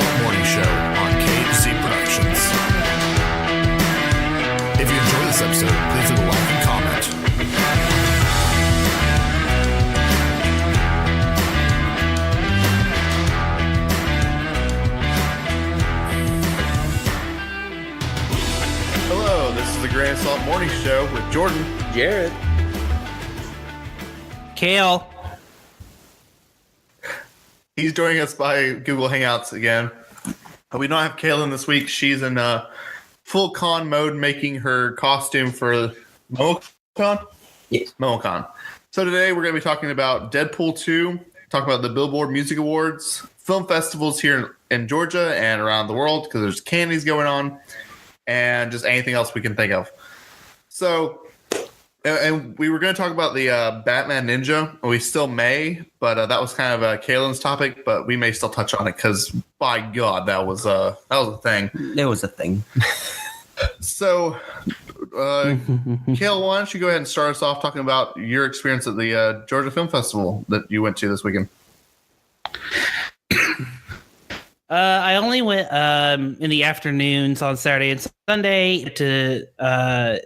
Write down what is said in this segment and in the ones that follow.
Assault Morning Show on KC Productions. If you enjoy this episode, please leave a like and comment. Hello, this is the Grand Assault Morning Show with Jordan, Jared, Kale. He's joining us by Google Hangouts again. We don't have Kale in this week. She's in full con mode making her costume for MomoCon? Yes. MomoCon. So today we're going to be talking about Deadpool 2, talk about the Billboard Music Awards, film festivals here in Georgia and around the world because there's candies going on, and just anything else we can think of. So... And we were going to talk about the Batman Ninja. We still may, but that was kind of Kalen's topic. But we may still touch on it because, by God, that was a thing. It was a thing. So, Kale, why don't you go ahead and start us off talking about your experience at the Georgia Film Festival that you went to this weekend? I only went in the afternoons on Saturday and Sunday to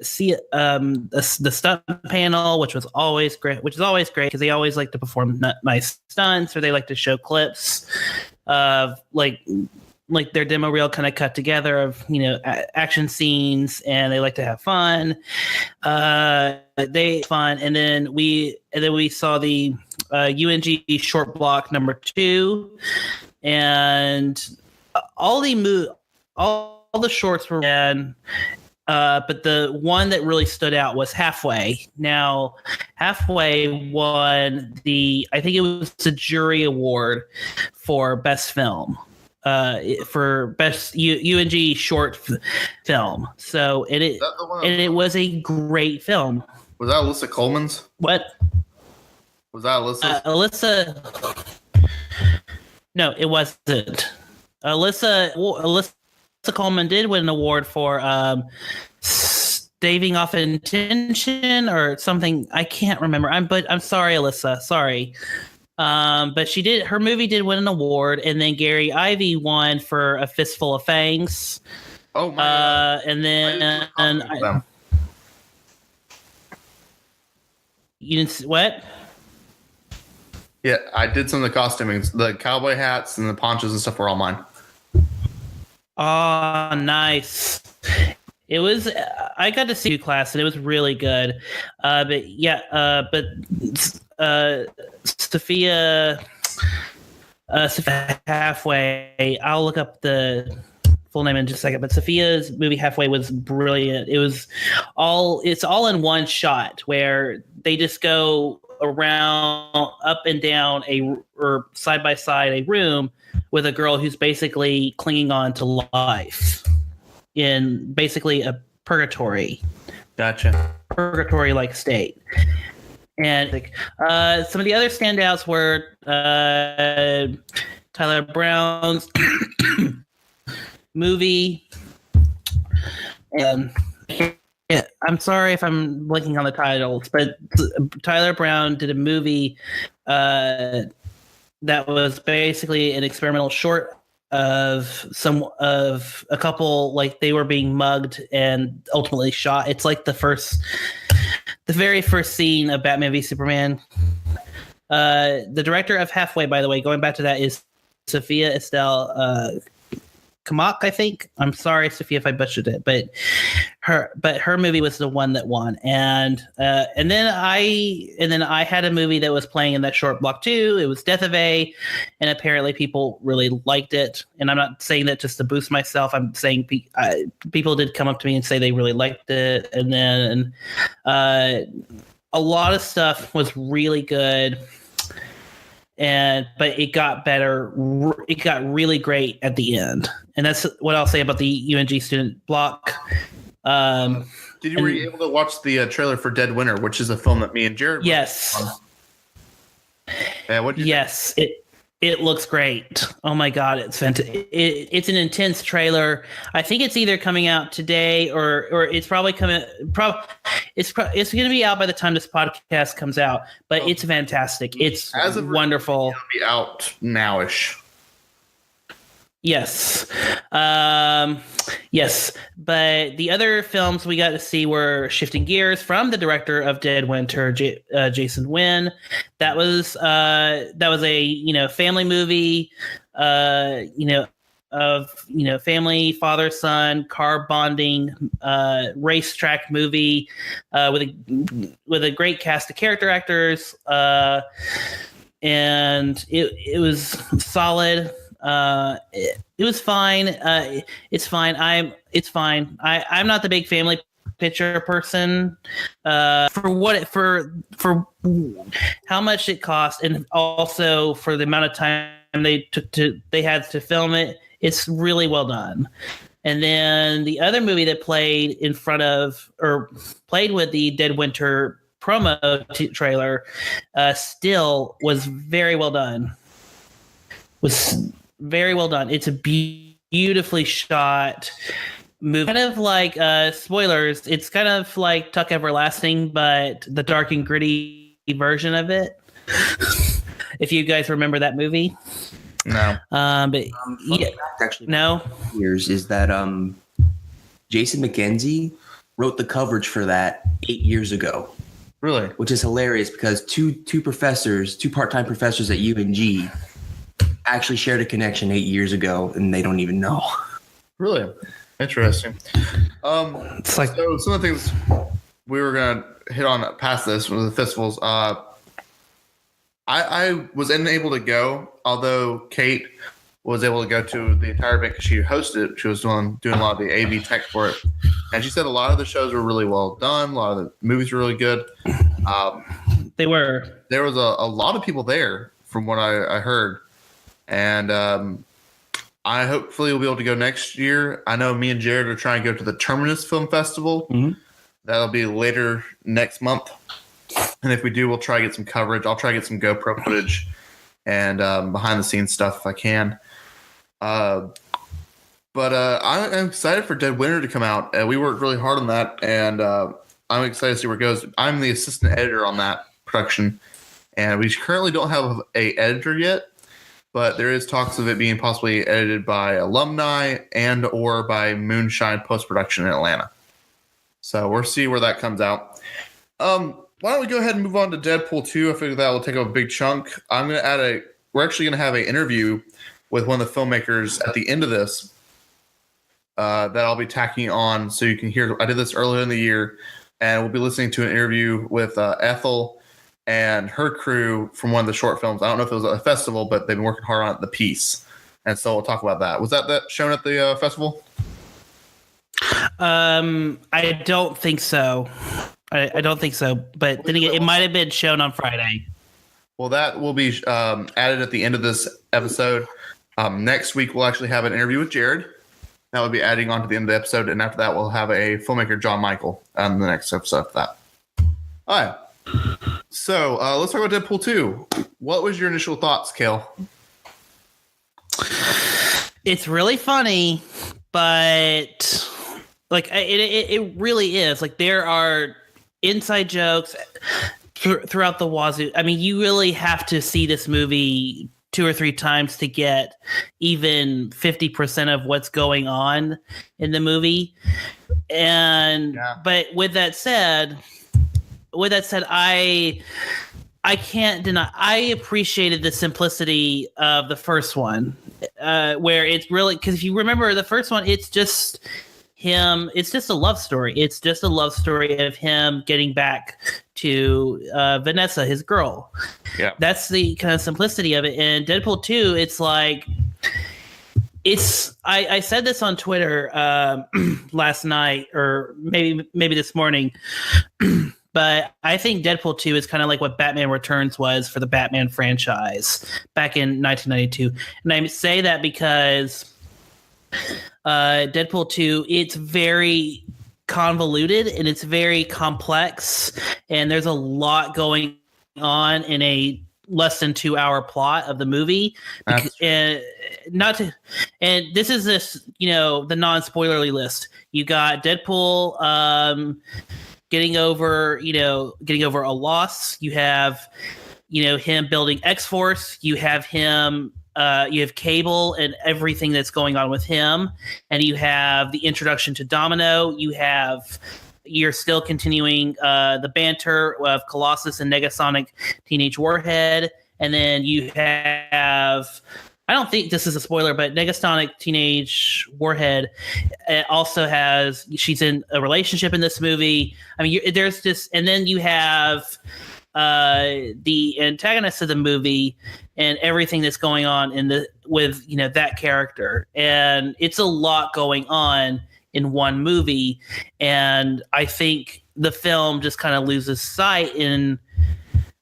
see the stunt panel, which was always great. Which is always great because they always like to perform nice stunts, or they like to show clips of like their demo reel kind of cut together of action scenes, and they like to have fun. And then we saw the UNG short block number 2. And all the shorts were in, but the one that really stood out was Halfway. Now, Halfway won I think it was the jury award for best film, for best UNG short film. So it was a great film. Was that Alyssa Coleman's? What? Was that Alyssa's? Alyssa. No, it wasn't. Alyssa Coleman did win an award for staving off intention or something. I can't remember. I'm sorry, Alyssa. Sorry. But she did. Her movie did win an award, and then Gary Ivey won for A Fistful of Fangs. Oh my God! And then you didn't see, what? Yeah, I did some of the costuming. The cowboy hats and the ponchos and stuff were all mine. Oh, nice. It was. I got to see you class, and it was really good. But Sophia Halfway. I'll look up the full name in just a second. But Sophia's movie Halfway was brilliant. It's all in one shot where they just go around up and down or side by side a room with a girl who's basically clinging on to life in basically a purgatory. Gotcha. Purgatory-like state. And some of the other standouts were Tyler Brown's movie. And yeah, I'm sorry if I'm blinking on the titles, but Tyler Brown did a movie that was basically an experimental short of a couple, like they were being mugged and ultimately shot. It's like the very first scene of Batman v Superman. The director of Halfway, by the way, going back to that, is Sophia Estelle Kamak, I think. I'm sorry, Sophia, if I butchered it, but her movie was the one that won, and then I had a movie that was playing in that short block too. It was Death of A, and apparently people really liked it. And I'm not saying that just to boost myself. I'm saying people did come up to me and say they really liked it, and then a lot of stuff was really good. But it got better. It got really great at the end, and that's what I'll say about the UNG student were you able to watch the trailer for Dead Winter, which is a film that me and Jared? Yes. Yeah. What? Yes. It looks great. Oh my God, it's fantastic. It's an intense trailer. I think it's either coming out today or it's probably coming. It's going to be out by the time this podcast comes out. But it's fantastic. It's wonderful. It'll be out nowish. Yes. Yes. But the other films we got to see were shifting gears from the director of Dead Winter, Jason Wynn. That was a family movie, of family, father, son, car bonding, racetrack movie, with a great cast of character actors, and it was solid. It was fine. It's fine. It's fine. I'm not the big family picture person. For how much it cost, and also for the amount of time they had to film it. It's really well done. And then the other movie that played with the Dead Winter promo trailer, still was very well done. Was very well done. It's a beautifully shot movie. Kind of like spoilers. It's kind of like Tuck Everlasting, but the dark and gritty version of it. If you guys remember that movie. No. But yeah, fact, actually, no. Years is that Jason McKenzie wrote the coverage for that 8 years ago. Really? Which is hilarious because two part-time professors at UNG actually shared a connection 8 years ago, and they don't even know. Really? Interesting. It's like, so some of the things we were gonna hit on past this with the festivals. I was unable to go, although Kate was able to go to the entire event because she hosted it. She was doing a lot of the AV tech for it, and she said a lot of the shows were really well done. A lot of the movies were really good. they were. There was a lot of people there, from what I heard, and I hopefully will be able to go next year. I know me and Jared are trying to go to the Terminus Film Festival. Mm-hmm. That'll be later next month. And if we do, we'll try to get some coverage. I'll try to get some GoPro footage and behind the scenes stuff if I can. But I'm excited for Dead Winter to come out. We worked really hard on that, and I'm excited to see where it goes. I'm the assistant editor on that production, and we currently don't have a editor yet, but there is talks of it being possibly edited by alumni and or by Moonshine Post-Production in Atlanta. So we'll see where that comes out. Why don't we go ahead and move on to Deadpool 2? I figure that will take up a big chunk. We're actually going to have an interview with one of the filmmakers at the end of this that I'll be tacking on so you can hear. I did this earlier in the year, and we'll be listening to an interview with Ethel and her crew from one of the short films. I don't know if it was a festival, but they've been working hard on The Piece. And so we'll talk about that. Was that shown at the festival? I don't think so. I don't think so. But then again, it might have been shown on Friday. Well, that will be added at the end of this episode. Next week, we'll actually have an interview with Jared. That will be adding on to the end of the episode. And after that, we'll have a filmmaker, John Michael, on the next episode of that. All right. So let's talk about Deadpool 2. What was your initial thoughts, Kale? It's really funny, but like it really is. Like there are inside jokes throughout the wazoo. I mean, you really have to see this movie 2 or 3 times to get even 50% of what's going on in the movie. And but with that said, I can't deny I appreciated the simplicity of the first one, where it's really, because if you remember the first one, it's just him. It's just a love story. It's just a love story of him getting back to Vanessa, his girl. Yeah, that's the kind of simplicity of it. And Deadpool 2, it's like, I said this on Twitter last night, or maybe this morning. But I think Deadpool 2 is kind of like what Batman Returns was for the Batman franchise back in 1992. And I say that because Deadpool 2, it's very convoluted and it's very complex. And there's a lot going on in a less than 2-hour plot of the movie. And this is the non-spoilerly list. You got Deadpool getting over a loss. You have him building X-Force. You have him you have Cable and everything that's going on with him, and you have the introduction to Domino. You're still continuing the banter of Colossus and Negasonic Teenage Warhead, and then you have. I don't think this is a spoiler, but Negasonic Teenage Warhead also she's in a relationship in this movie. I mean, there's this, and then you have the antagonist of the movie and everything that's going on with that character, and it's a lot going on in one movie, and I think the film just kind of loses sight in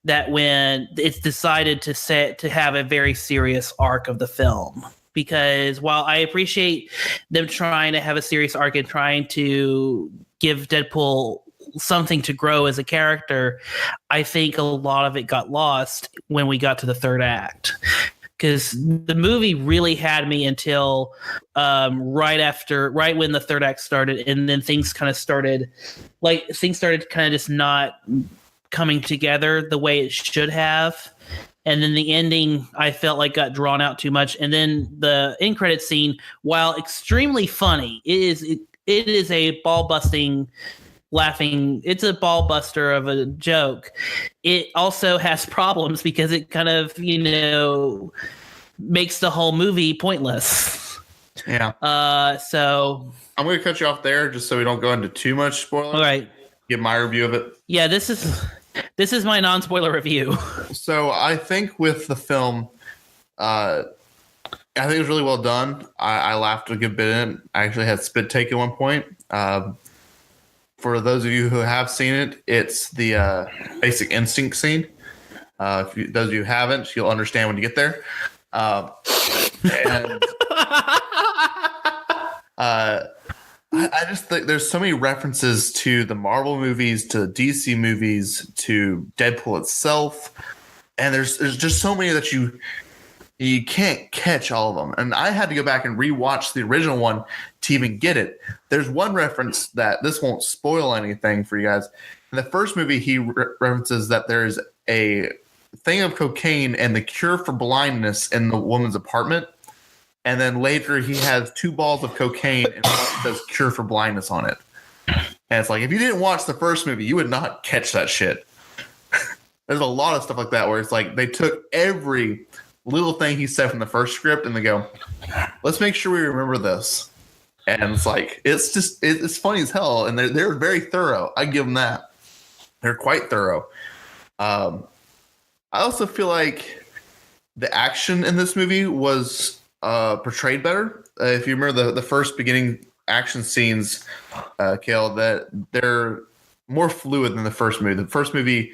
that when it's decided to have a very serious arc of the film. Because while I appreciate them trying to have a serious arc and trying to give Deadpool something to grow as a character, I think a lot of it got lost when we got to the third act. Because the movie really had me until right when the third act started, and then things started kind of just not coming together the way it should have, and then the ending I felt like got drawn out too much, and then the end credit scene, while extremely funny, it is a ball busting laughing. It's a ball buster of a joke. It also has problems because it kind of makes the whole movie pointless. Yeah. So I'm going to cut you off there just so we don't go into too much spoilers. All right. Give my review of it. Yeah, this is my non-spoiler review. So I think with the film, I think it was really well done. I laughed a good bit in it. I actually had spit take at one point. For those of you who have seen it, it's the Basic Instinct scene. Those of you who haven't, you'll understand when you get there. I just think there's so many references to the Marvel movies, to the DC movies, to Deadpool itself, and there's just so many that you can't catch all of them. And I had to go back and rewatch the original one to even get it. There's one reference that this won't spoil anything for you guys. In the first movie, he references that there's a thing of cocaine and the cure for blindness in the woman's apartment. And then later he has 2 balls of cocaine and one says cure for blindness on it. And it's like, if you didn't watch the first movie, you would not catch that shit. There's a lot of stuff like that where it's like they took every little thing he said from the first script and they go, let's make sure we remember this. And it's like, it's funny as hell. And they're very thorough. I give them that. They're quite thorough. I also feel like the action in this movie was portrayed better. If you remember the first beginning action scenes, Kale, that they're more fluid than the first movie. The first movie,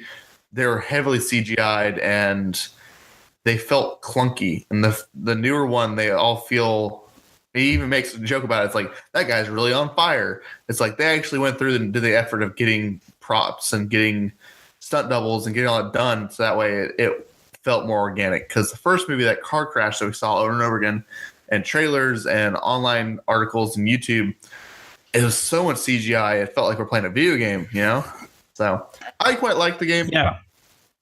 they were heavily CGI'd and they felt clunky. And the newer one, they all feel. He even makes a joke about it. It's like, that guy's really on fire. It's like they actually went through and did the effort of getting props and getting stunt doubles and getting all that done. So that way it felt more organic. Because the first movie, that car crash that we saw over and over again, and trailers and online articles and YouTube, it was so much CGI. It felt like we're playing a video game, So I quite like the game. Yeah.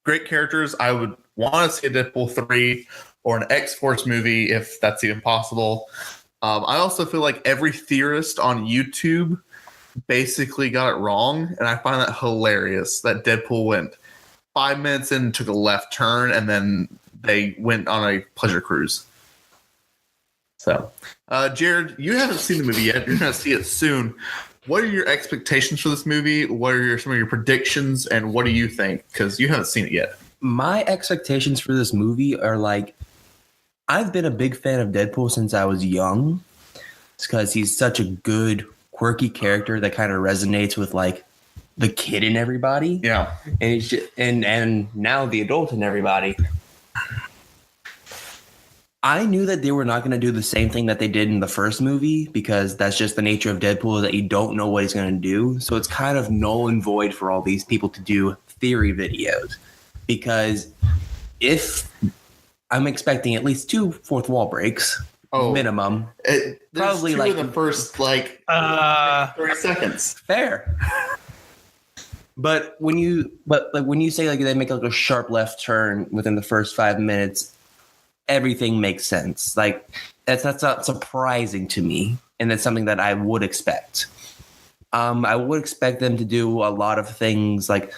Great characters. I would want to see a Deadpool 3 or an X-Force movie if that's even possible. I also feel like every theorist on YouTube basically got it wrong, and I find that hilarious that Deadpool went 5 minutes in, took a left turn, and then they went on a pleasure cruise. So, Jared, you haven't seen the movie yet. You're going to see it soon. What are your expectations for this movie? What are some of your predictions, and what do you think? Because you haven't seen it yet. My expectations for this movie are like, I've been a big fan of Deadpool since I was young. It's because he's such a good, quirky character that kind of resonates with like the kid in everybody. Yeah. And he's just, and now the adult in everybody. I knew that they were not going to do the same thing that they did in the first movie, because that's just the nature of Deadpool, that you don't know what he's going to do. So it's kind of null and void for all these people to do theory videos, because if I'm expecting at least 2 fourth wall breaks, minimum, probably like the first 30 seconds. Fair. But when you say like they make like a sharp left turn within the first 5 minutes, everything makes sense. Like that's not surprising to me, and that's something that I would expect. I would expect them to do a lot of things like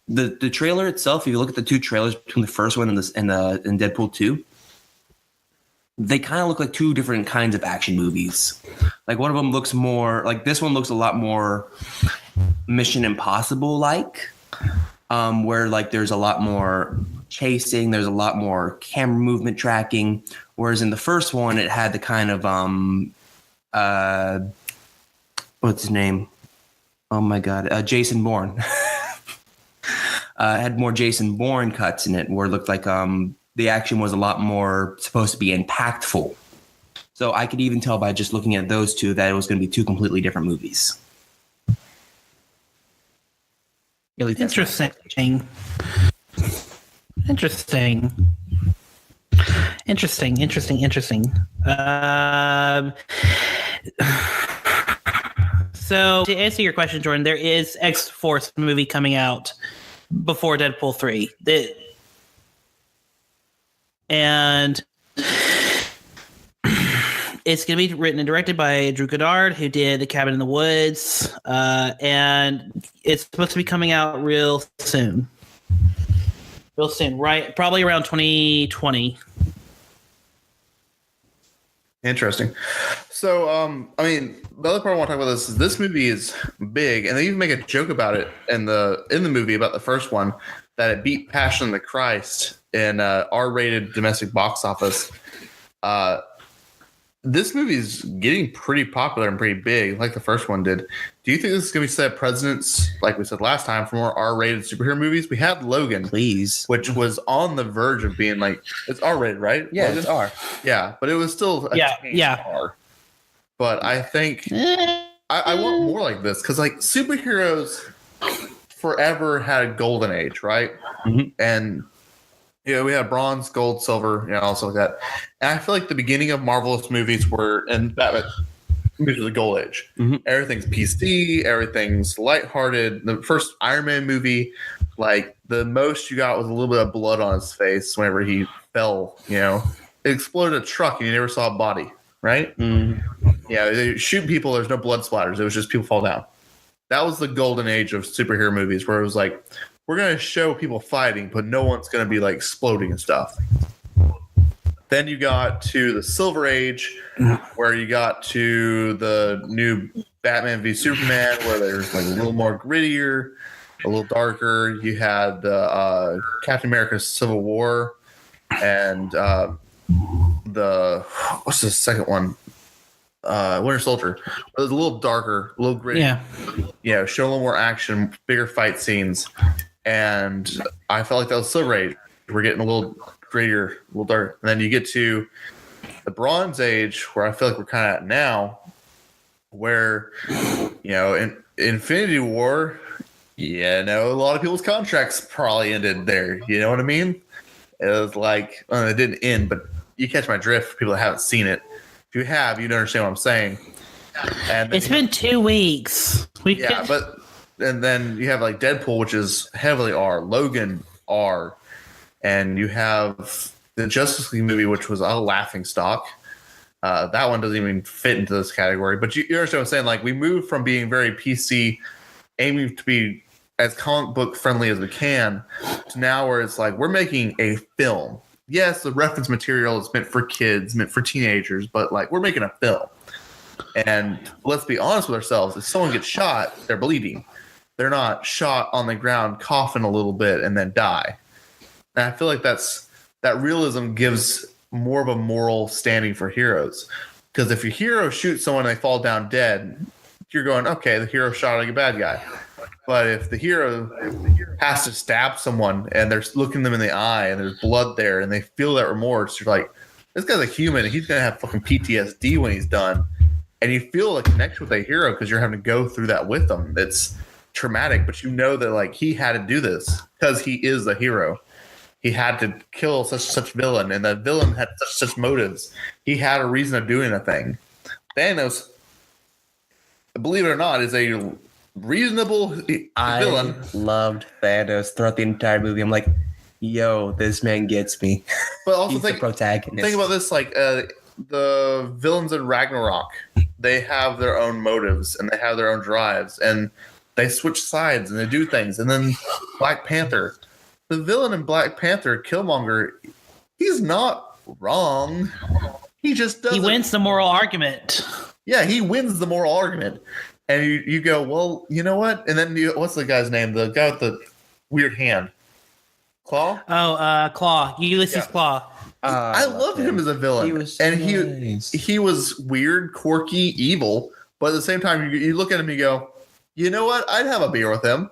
the trailer itself. If you look at the two trailers between the first one and Deadpool 2, they kind of look like two different kinds of action movies. Like one of them looks more like this one looks a lot more Mission Impossible like, where like there's a lot more chasing, there's a lot more camera movement tracking. Whereas in the first one, it had the kind of what's his name? Oh my God, Jason Bourne. Had more Jason Bourne cuts in it, where it looked like the action was a lot more supposed to be impactful. So I could even tell by just looking at those two that it was going to be two completely different movies. Interesting. So to answer your question, Jordan, there is X-Force movie coming out before Deadpool 3. And it's going to be written and directed by Drew Goddard, who did The Cabin in the Woods. And it's supposed to be coming out real soon. Right? Probably around 2020. Interesting. So, I mean, the other part I want to talk about this movie is big, and they even make a joke about it in the movie about the first one, that it beat Passion of the Christ in R-rated domestic box office. This movie is getting pretty popular and pretty big, like the first one did. Do you think this is going to be set precedents, like we said last time, for more R-rated superhero movies? We had Logan, Please, which was on the verge of being like, it's R-rated, right? yeah, Logan? it's R. Yeah, but it was still R. But I think I want more like this, because like superheroes forever had a golden age, right? Mm-hmm. And we had bronze, gold, silver, also like that. And I feel like the beginning of Marvelous movies were, and Batman movies were the gold age. Mm-hmm. Everything's PC, everything's lighthearted. The first Iron Man movie, like the most you got was a little bit of blood on his face whenever he fell. It exploded a truck and you never saw a body, right? Mm-hmm. Yeah, they shoot people. There's no blood splatters. It was just people fall down. That was the golden age of superhero movies, where it was like, we're going to show people fighting, but no one's going to be like exploding and stuff. Then you got to the Silver Age, where you got to the new Batman v Superman, where there's like a little more grittier, a little darker. You had the Captain America Civil War, and what's the second one? Winter Soldier. It was a little darker, a little gritty. Yeah, show a little more action, bigger fight scenes. And I felt like that was Silver Age. We're getting a little grittier, a little darker. And then you get to the Bronze Age, where I feel like we're kind of at now, where, in Infinity War, a lot of people's contracts probably ended there. You know what I mean? It was like, it didn't end, but you catch my drift for people that haven't seen it. If you have, you'd understand what I'm saying. And it's been 2 weeks. And then you have like Deadpool, which is heavily R, Logan R, and you have the Justice League movie, which was a laughing stock. That one doesn't even fit into this category. But you understand what I'm saying? Like, we moved from being very PC, aiming to be as comic book friendly as we can, to now where it's like we're making a film. Yes, the reference material is meant for kids, meant for teenagers, but like we're making a film. And let's be honest with ourselves. If someone gets shot, they're bleeding. They're not shot on the ground, coughing a little bit, and then die. And I feel like that realism gives more of a moral standing for heroes. Because if your hero shoots someone and they fall down dead, you're going, okay, the hero shot like a bad guy. But if the hero has to stab someone and they're looking them in the eye and there's blood there and they feel that remorse, you're like, this guy's a human and he's going to have fucking PTSD when he's done. And you feel a connection with a hero because you're having to go through that with them. It's traumatic, but you know that like he had to do this because he is a hero. He had to kill such villain, and the villain had such motives. He had a reason of doing a thing. Thanos, believe it or not, is a reasonable villain. I loved Thanos throughout the entire movie. I'm like, Yo, this man gets me. But also He's the protagonist. think about this, like the villains in Ragnarok, they have their own motives and they have their own drives and they switch sides and they do things. And then Black Panther, the villain in Black Panther, Killmonger, he's not wrong. He just doesn't. He wins the moral argument. Yeah, he wins the moral argument. And you go, well, you know what? And then what's the guy's name? The guy with the weird hand. Claw? Oh, Claw. Ulysses Yeah. Claw. I loved him as a villain. He was so nice. he was weird, quirky, evil, but at the same time, you look at him and you go, you know what? I'd have a beer with him.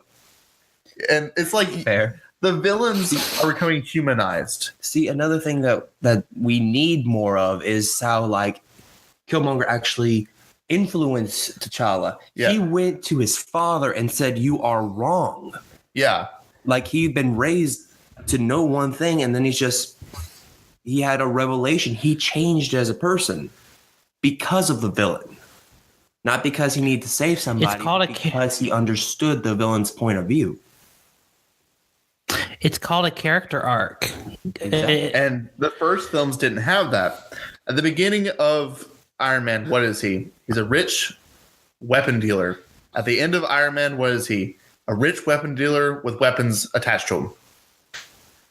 And it's like Fair. the villains are becoming humanized. See, another thing that we need more of is how like Killmonger actually influenced T'Challa. Yeah. He went to his father and said, "You are wrong." Yeah. Like he'd been raised to know one thing, and then he had a revelation. He changed as a person because of the villain, not because he needed to save somebody. It's called because he understood the villain's point of view. It's called a character arc. Exactly. And the first films didn't have that. At the beginning of Iron Man, what is he? He's a rich weapon dealer. At the end of Iron Man, what is he? A rich weapon dealer with weapons attached to him.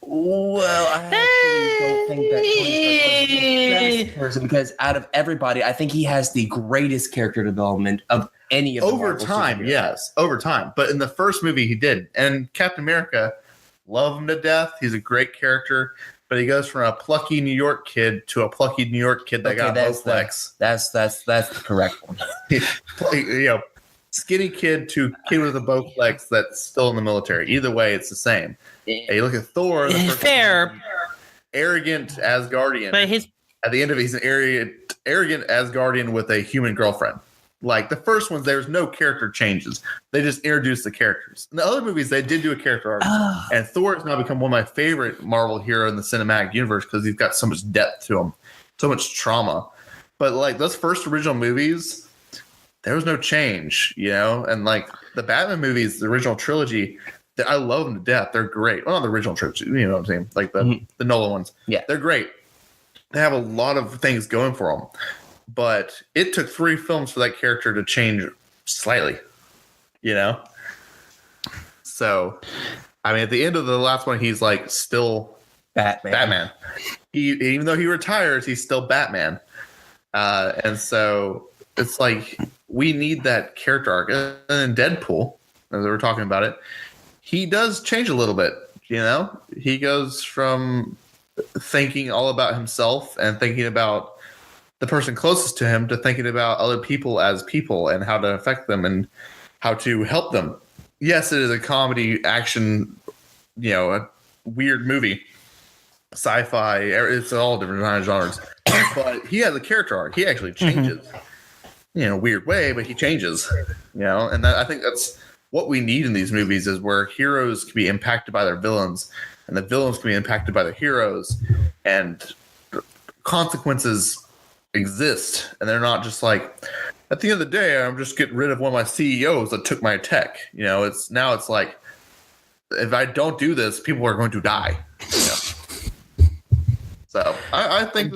Well, I actually don't think that Tony Stark was the best person because out of everybody, I think he has the greatest character development of any of the Over Marvel time, superheroes. yes. Over time. But in the first movie, he did. And Captain America, love him to death. He's a great character. But he goes from a plucky New York kid to a plucky New York kid that got both legs. That's the correct one. You know, skinny kid to kid with the both legs that's still in the military. Either way, it's the same. And you look at Thor. The first Fair. one, arrogant Asgardian. But At the end of it, he's an arrogant Asgardian with a human girlfriend. Like the first ones, there's no character changes. They just introduced the characters. In the other movies, they did do a character arc. And Thor has now become one of my favorite Marvel hero in the cinematic universe because he's got so much depth to him, so much trauma. But like those first original movies, there was no change, you know? And like the Batman movies, the original trilogy, I love them to death. They're great. Well, not the original trilogy, you know what I'm saying? Like the Nolan ones. Yeah. They're great. They have a lot of things going for them. But it took 3 films for that character to change slightly, you know? So, I mean, at the end of the last one, he's like still Batman. Even though he retires, he's still Batman. And so it's like we need that character arc. And then Deadpool, as we were talking about it, he does change a little bit, you know? He goes from thinking all about himself and thinking about the person closest to him to thinking about other people as people and how to affect them and how to help them. Yes, it is a comedy, action, you know, a weird movie, sci-fi. It's all different kind of genres. But he has a character arc. He actually changes, you know, weird way, but he changes, you know. And I think that's what we need in these movies is where heroes can be impacted by their villains and the villains can be impacted by their heroes and consequences exist, and they're not just like at the end of the day I'm just getting rid of one of my CEOs that took my tech, you know. It's like if I don't do this, people are going to die, you know? So I think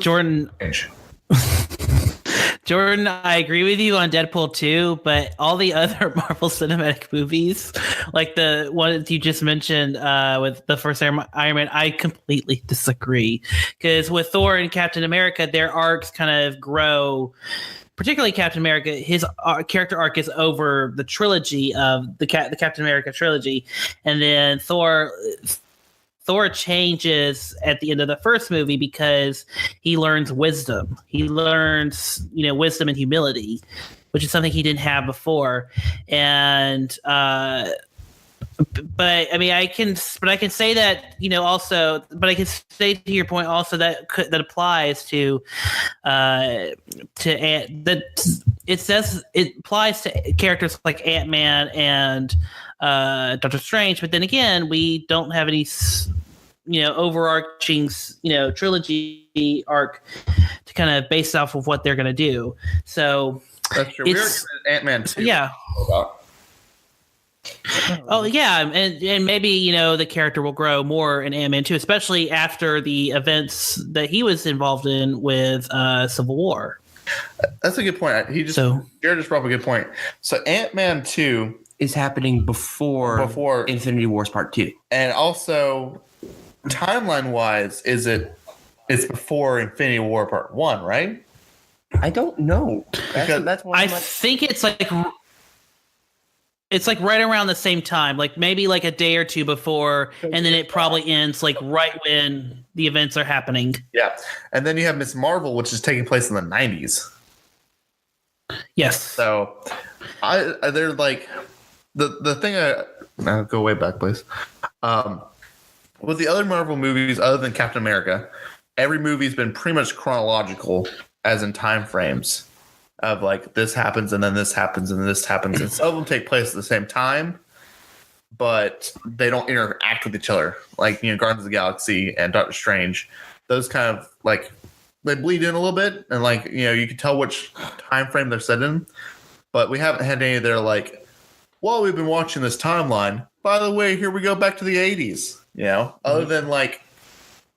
Jordan, I agree with you on Deadpool 2, but all the other Marvel Cinematic movies, like the one you just mentioned with the first Iron Man, I completely disagree. Because with Thor and Captain America, their arcs kind of grow. Particularly Captain America, his character arc is over the trilogy of the Captain America trilogy, and then Thor changes at the end of the first movie because he learns wisdom. He learns, you know, wisdom and humility, which is something he didn't have before. And but I mean, I can say that, you know, also, but I can say to your point also that applies to that it applies to characters like Ant-Man and Doctor Strange, but then again, we don't have any, you know, overarching, you know, trilogy arc to kind of base off of what they're going to do. So that's true. We're Ant-Man 2. Yeah. Oh yeah, and maybe the character will grow more in Ant-Man 2, especially after the events that he was involved in with Civil War. That's a good point. Jared just brought up a good point. So Ant-Man 2 is happening before Infinity Wars Part 2. And also, timeline-wise, it's before Infinity War Part 1, right? I don't know. That's I think it's like right around the same time, like maybe like a day or two before, and then it probably ends like right when the events are happening. Yeah. And then you have Ms. Marvel, which is taking place in the 90s. Yes. So they're like the thing I'll go way back, please. With the other Marvel movies, other than Captain America, every movie's been pretty much chronological, as in time frames of like this happens and then this happens and this happens, and some of them take place at the same time, but they don't interact with each other. Like Guardians of the Galaxy and Doctor Strange, those kind of like they bleed in a little bit, and like you can tell which time frame they're set in. But we haven't had any of their like, well, we've been watching this timeline. By the way, here we go back to the 80s. Other than like,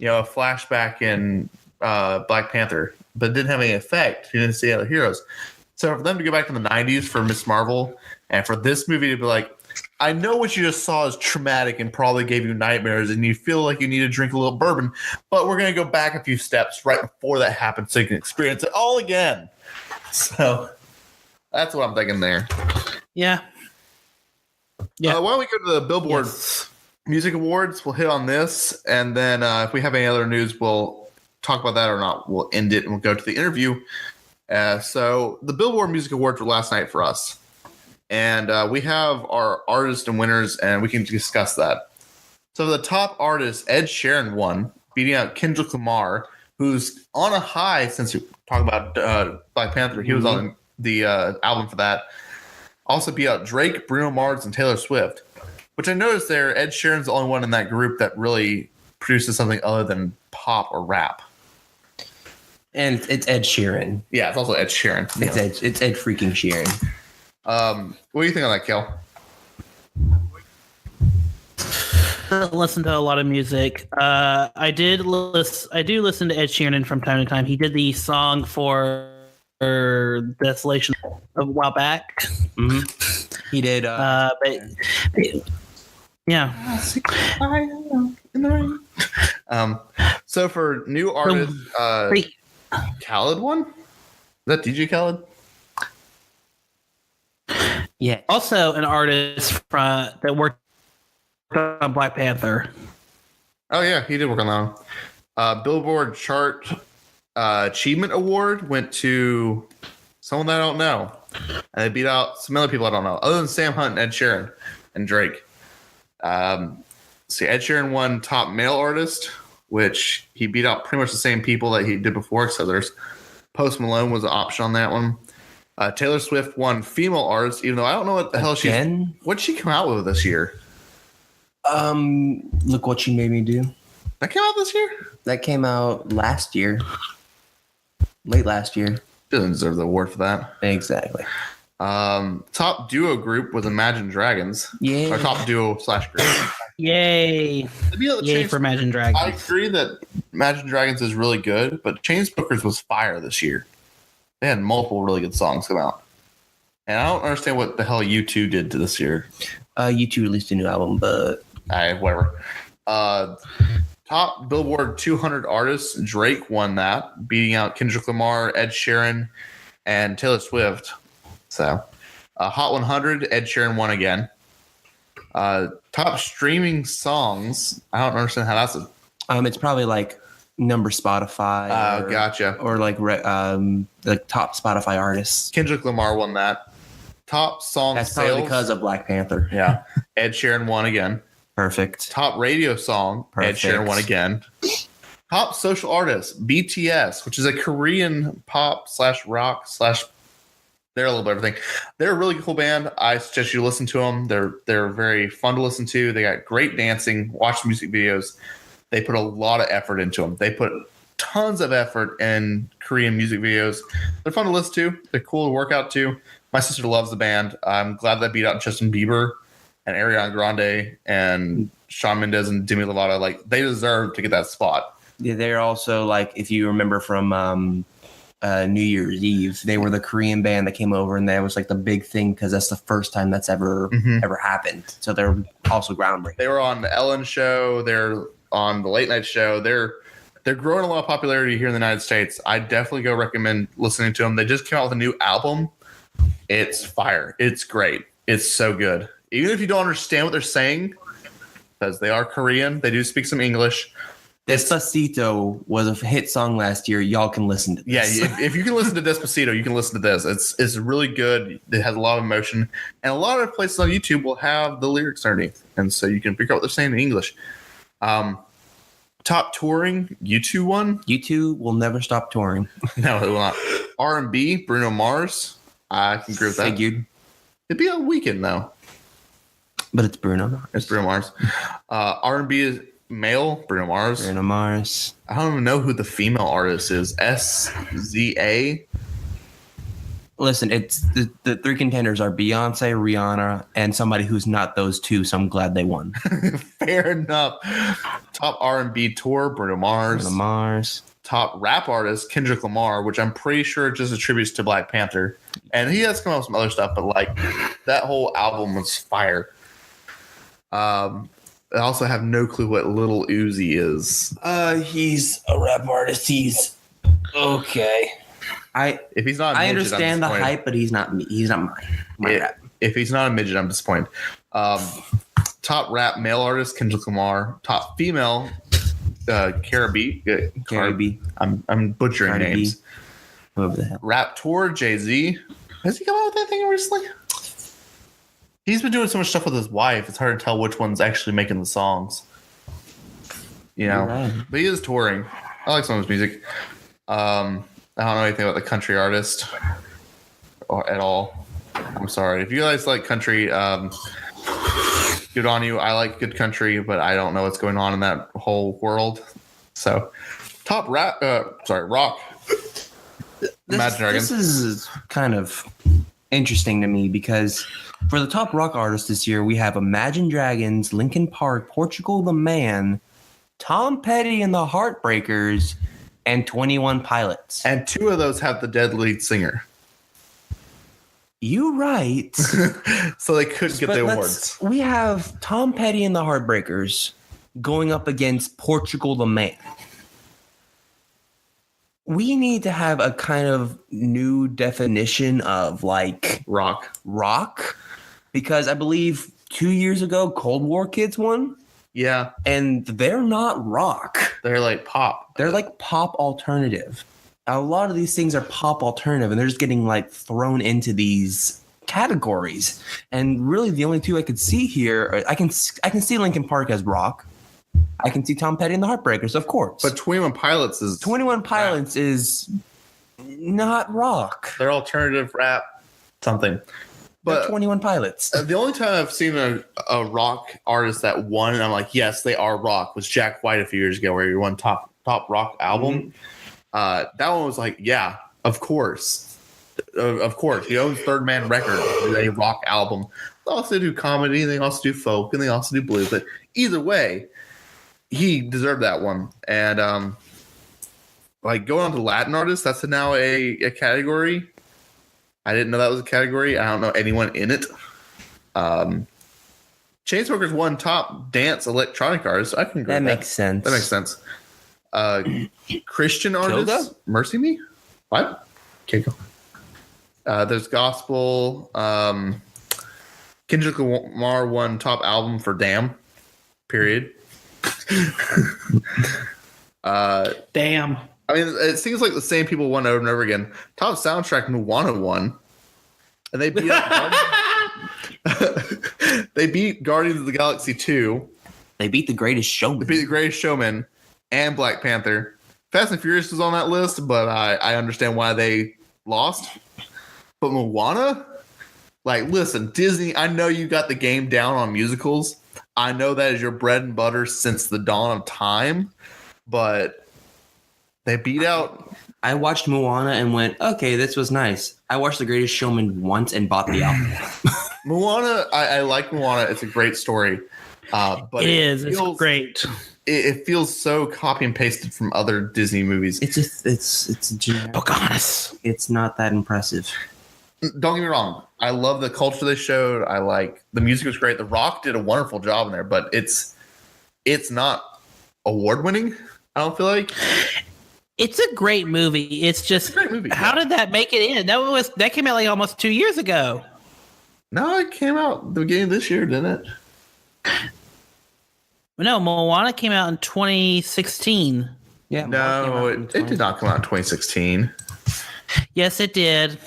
a flashback in Black Panther, but it didn't have any effect. You didn't see other heroes. So for them to go back to the 90s for Ms. Marvel, and for this movie to be like, I know what you just saw is traumatic and probably gave you nightmares and you feel like you need to drink a little bourbon, but we're going to go back a few steps right before that happens so you can experience it all again. So that's what I'm thinking there. Yeah. Why don't we go to the Billboard Music Awards? We'll hit on this, and then if we have any other news, we'll talk about that or not. We'll end it and we'll go to the interview. So the Billboard Music Awards were last night for us, and we have our artists and winners, and we can discuss that. So the top artist, Ed Sheeran, won, beating out Kendrick Lamar, who's on a high since we talked about Black Panther. He was on the album for that. Also beat out Drake, Bruno Mars, and Taylor Swift, which I noticed there, Ed Sheeran's the only one in that group that really produces something other than pop or rap. And it's Ed Sheeran. Yeah, it's also Ed Sheeran. It's Ed freaking Sheeran. What do you think of that, Kale? Listen to a lot of music. I do listen to Ed Sheeran from time to time. He did the song for Desolation a while back. Mm-hmm. He did. Yeah. So for new artists, Khaled won? Is that DJ Khaled? Yeah. Also an artist that worked on Black Panther. Oh yeah, he did work on that one. Billboard chart achievement award went to someone that I don't know, and they beat out some other people I don't know, other than Sam Hunt and Ed Sheeran and Drake. See, Ed Sheeran won top male artist, which he beat out pretty much the same people that he did before. So there's Post Malone was an option on that one. Taylor Swift won female artist, even though I don't know what the hell what'd she come out with this year? Look What You Made Me Do. That came out this year? That came out last year. Late last year. Doesn't deserve the award for that. Exactly. Top duo group was Imagine Dragons. Yeah. Or top duo / group. Yay. Yay for Imagine Dragons. I agree that Imagine Dragons is really good, but Chainsmokers was fire this year. They had multiple really good songs come out. And I don't understand what the hell U2 did to this year. U2 released a new album, but whatever. Top Billboard 200 artists, Drake won that, beating out Kendrick Lamar, Ed Sheeran, and Taylor Swift. So, Hot 100, Ed Sheeran won again. Top streaming songs, I don't understand how that's it's probably like number Spotify. Gotcha. Or like top Spotify artists. Kendrick Lamar won that. Top song That's sales. Probably because of Black Panther. Yeah. Ed Sheeran won again. Perfect. Top radio song, Perfect. Ed Sheeran won again. Top social artist, BTS, which is a Korean pop / rock / they're a little bit of everything. They're a really cool band. I suggest you listen to them. They're very fun to listen to. They got great dancing. Watch music videos. They put a lot of effort into them. They put tons of effort in Korean music videos. They're fun to listen to. They're cool to work out to. My sister loves the band. I'm glad they beat out Justin Bieber and Ariana Grande and Shawn Mendes and Demi Lovato, like they deserve to get that spot. Yeah, they're also like, if you remember from New Year's Eve, they were the Korean band that came over, and that was like the big thing because that's the first time that's ever happened. So they're also groundbreaking. They were on the Ellen show. They're on the Late Night Show. They're growing a lot of popularity here in the United States. I definitely go recommend listening to them. They just came out with a new album. It's fire. It's great. It's so good. Even if you don't understand what they're saying, because they are Korean, they do speak some English. Despacito was a hit song last year. Y'all can listen to this. Yeah, if you can listen to Despacito, you can listen to this. It's really good. It has a lot of emotion. And a lot of places on YouTube will have the lyrics underneath. And so you can figure out what they're saying in English. Top touring, U2 one. U2 will never stop touring. No, it will not. R&B, Bruno Mars. I can agree with that. Figured. It'd be a weekend, though. But it's Bruno Mars. It's Bruno Mars. R&B is male, Bruno Mars. Bruno Mars. I don't even know who the female artist is. SZA. Listen, it's the three contenders are Beyonce, Rihanna, and somebody who's not those two, so I'm glad they won. Fair enough. Top R&B tour, Bruno Mars. Bruno Mars. Top rap artist, Kendrick Lamar, which I'm pretty sure just attributes to Black Panther. And he has come out with some other stuff, but like that whole album was fire. I also have no clue what Lil Uzi is. He's a rap artist. He's okay. If he's not, a I midget, understand the hype, but he's not me. He's not my rap. If he's not a midget, I'm disappointed. Top rap male artist, Kendrick Lamar. Top female, Cardi B. I'm butchering Cardi names. B. Whoever the hell. Rap tour, Jay-Z. Has he come out with anything recently? He's been doing so much stuff with his wife. It's hard to tell which one's actually making the songs. You know, Right. But he is touring. I like some of his music. I don't know anything about the country artist or at all. I'm sorry. If you guys like country, good on you. I like good country, but I don't know what's going on in that whole world. So, top rock. Imagine Dragons. This is kind of interesting to me because for the top rock artists this year, we have Imagine Dragons, Linkin Park, Portugal the Man, Tom Petty and the Heartbreakers, and 21 Pilots. And two of those have the dead lead singer. You right. So they couldn't get the awards. We have Tom Petty and the Heartbreakers going up against Portugal the Man. We need to have a kind of new definition of like Rock. Because I believe 2 years ago, Cold War Kids won. Yeah. And they're not rock. They're like pop. They're like pop alternative. A lot of these things are pop alternative, and they're just getting like thrown into these categories. And really, the only two I could see here, I can see Linkin Park as rock. I can see Tom Petty and the Heartbreakers, of course. But 21 Pilots is 21 Pilots is not rock. They're alternative rap something. They're But 21 Pilots. the only time I've seen a rock artist that won, and I'm like, yes, they are rock, was Jack White a few years ago, where he won top rock album. That one was like, yeah, of course. Of course. He owns Third Man Records, a rock album. They also do comedy, they also do folk, and they also do blues. But either way, he deserved that one. And like going on to Latin artists, that's now a category. I didn't know that was a category. I don't know anyone in it. Chainsmokers won top dance electronic artist. I can agree That with makes sense. That makes sense. Christian artists, Mercy Me. What? Okay, go. There's gospel. Kendrick Lamar won top album for Damn. Period. Damn. I mean, it seems like the same people won over and over again. Top soundtrack, Moana won, and they beat they beat Guardians of the Galaxy 2. They beat The Greatest Showman. They beat The Greatest Showman and Black Panther. Fast and Furious was on that list, but I understand why they lost. But Moana, like, listen, Disney. I know you got the game down on musicals. I know that is your bread and butter since the dawn of time, but they beat out. I watched Moana and went, okay, this was nice. I watched The Greatest Showman once and bought the album. Moana, I like Moana. It's a great story. But It's great. It feels so copy and pasted from other Disney movies. It's generic. Pocahontas. It's not that impressive. Don't get me wrong. I love the culture they showed. I like the music was great. The Rock did a wonderful job in there, but it's not award winning. I don't feel like it's a great movie. It's just great movie. How did that make it in? That came out like almost 2 years ago. No, it came out the beginning of this year, didn't it? No, Moana came out in 2016. Yeah. No, it did not come out in 2016. Yes, it did.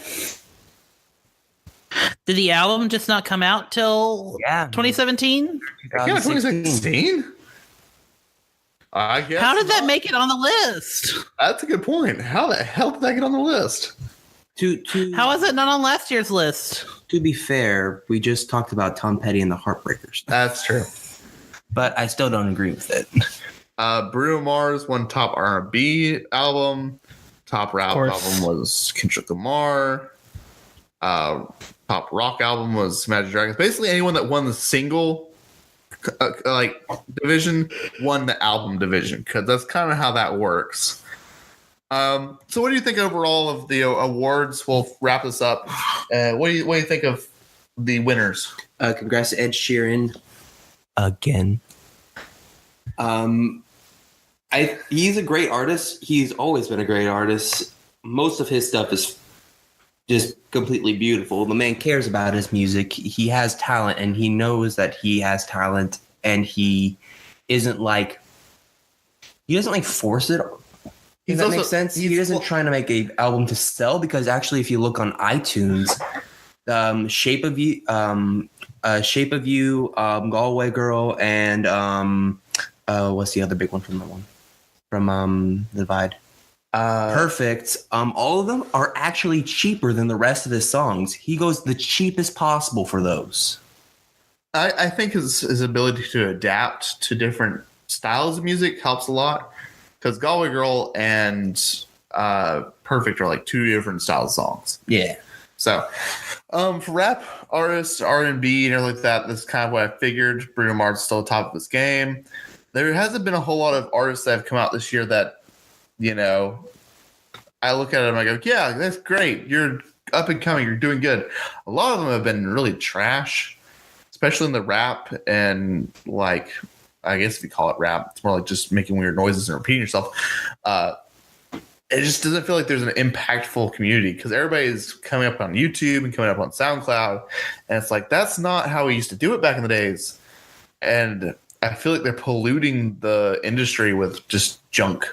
Did the album just not come out till 2017? Yeah, 2016. I guess. How did that make it on the list? That's a good point. How the hell did that get on the list? How is it not on last year's list? To be fair, we just talked about Tom Petty and the Heartbreakers. That's true. But I still don't agree with it. Bruno Mars won top R&B album. Top rap album was Kendrick Lamar. Top rock album was Imagine Dragons. Basically, anyone that won the single division won the album division, because that's kind of how that works. So, what do you think overall of the awards? We'll wrap this up. What do you think of the winners? Congrats to Ed Sheeran again. He's a great artist. He's always been a great artist. Most of his stuff is just completely beautiful. The man cares about his music. He has talent, and he knows that he has talent, and he doesn't force it. Does that make sense? He doesn't try to make an album to sell, because actually, if you look on iTunes, Shape of You, Galway Girl, and what's the other big one from the Divide? Perfect. All of them are actually cheaper than the rest of his songs. He goes the cheapest possible for those. I think his ability to adapt to different styles of music helps a lot, because Galway Girl and Perfect are like two different styles of songs. Yeah. So, for rap artists, R&B, and everything like that, that's kind of what I figured. Bruno Mars is still top of his game. There hasn't been a whole lot of artists that have come out this year that, I look at it and I go, yeah, that's great. You're up and coming. You're doing good. A lot of them have been really trash, especially in the rap and I guess if you call it rap, it's more like just making weird noises and repeating yourself. It just doesn't feel like there's an impactful community, because everybody's coming up on YouTube and coming up on SoundCloud. And it's like, that's not how we used to do it back in the days. And I feel like they're polluting the industry with just junk.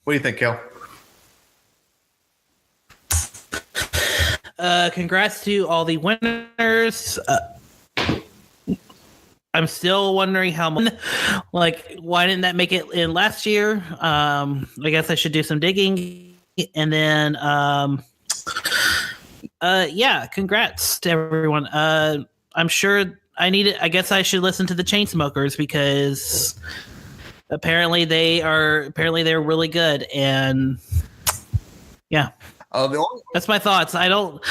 What do you think, Kale? Congrats to all the winners. I'm still wondering why didn't that make it in last year? I guess I should do some digging. And then, congrats to everyone. I'm sure I guess I should listen to the Chainsmokers, because apparently they're really good. And yeah. That's my thoughts. I don't.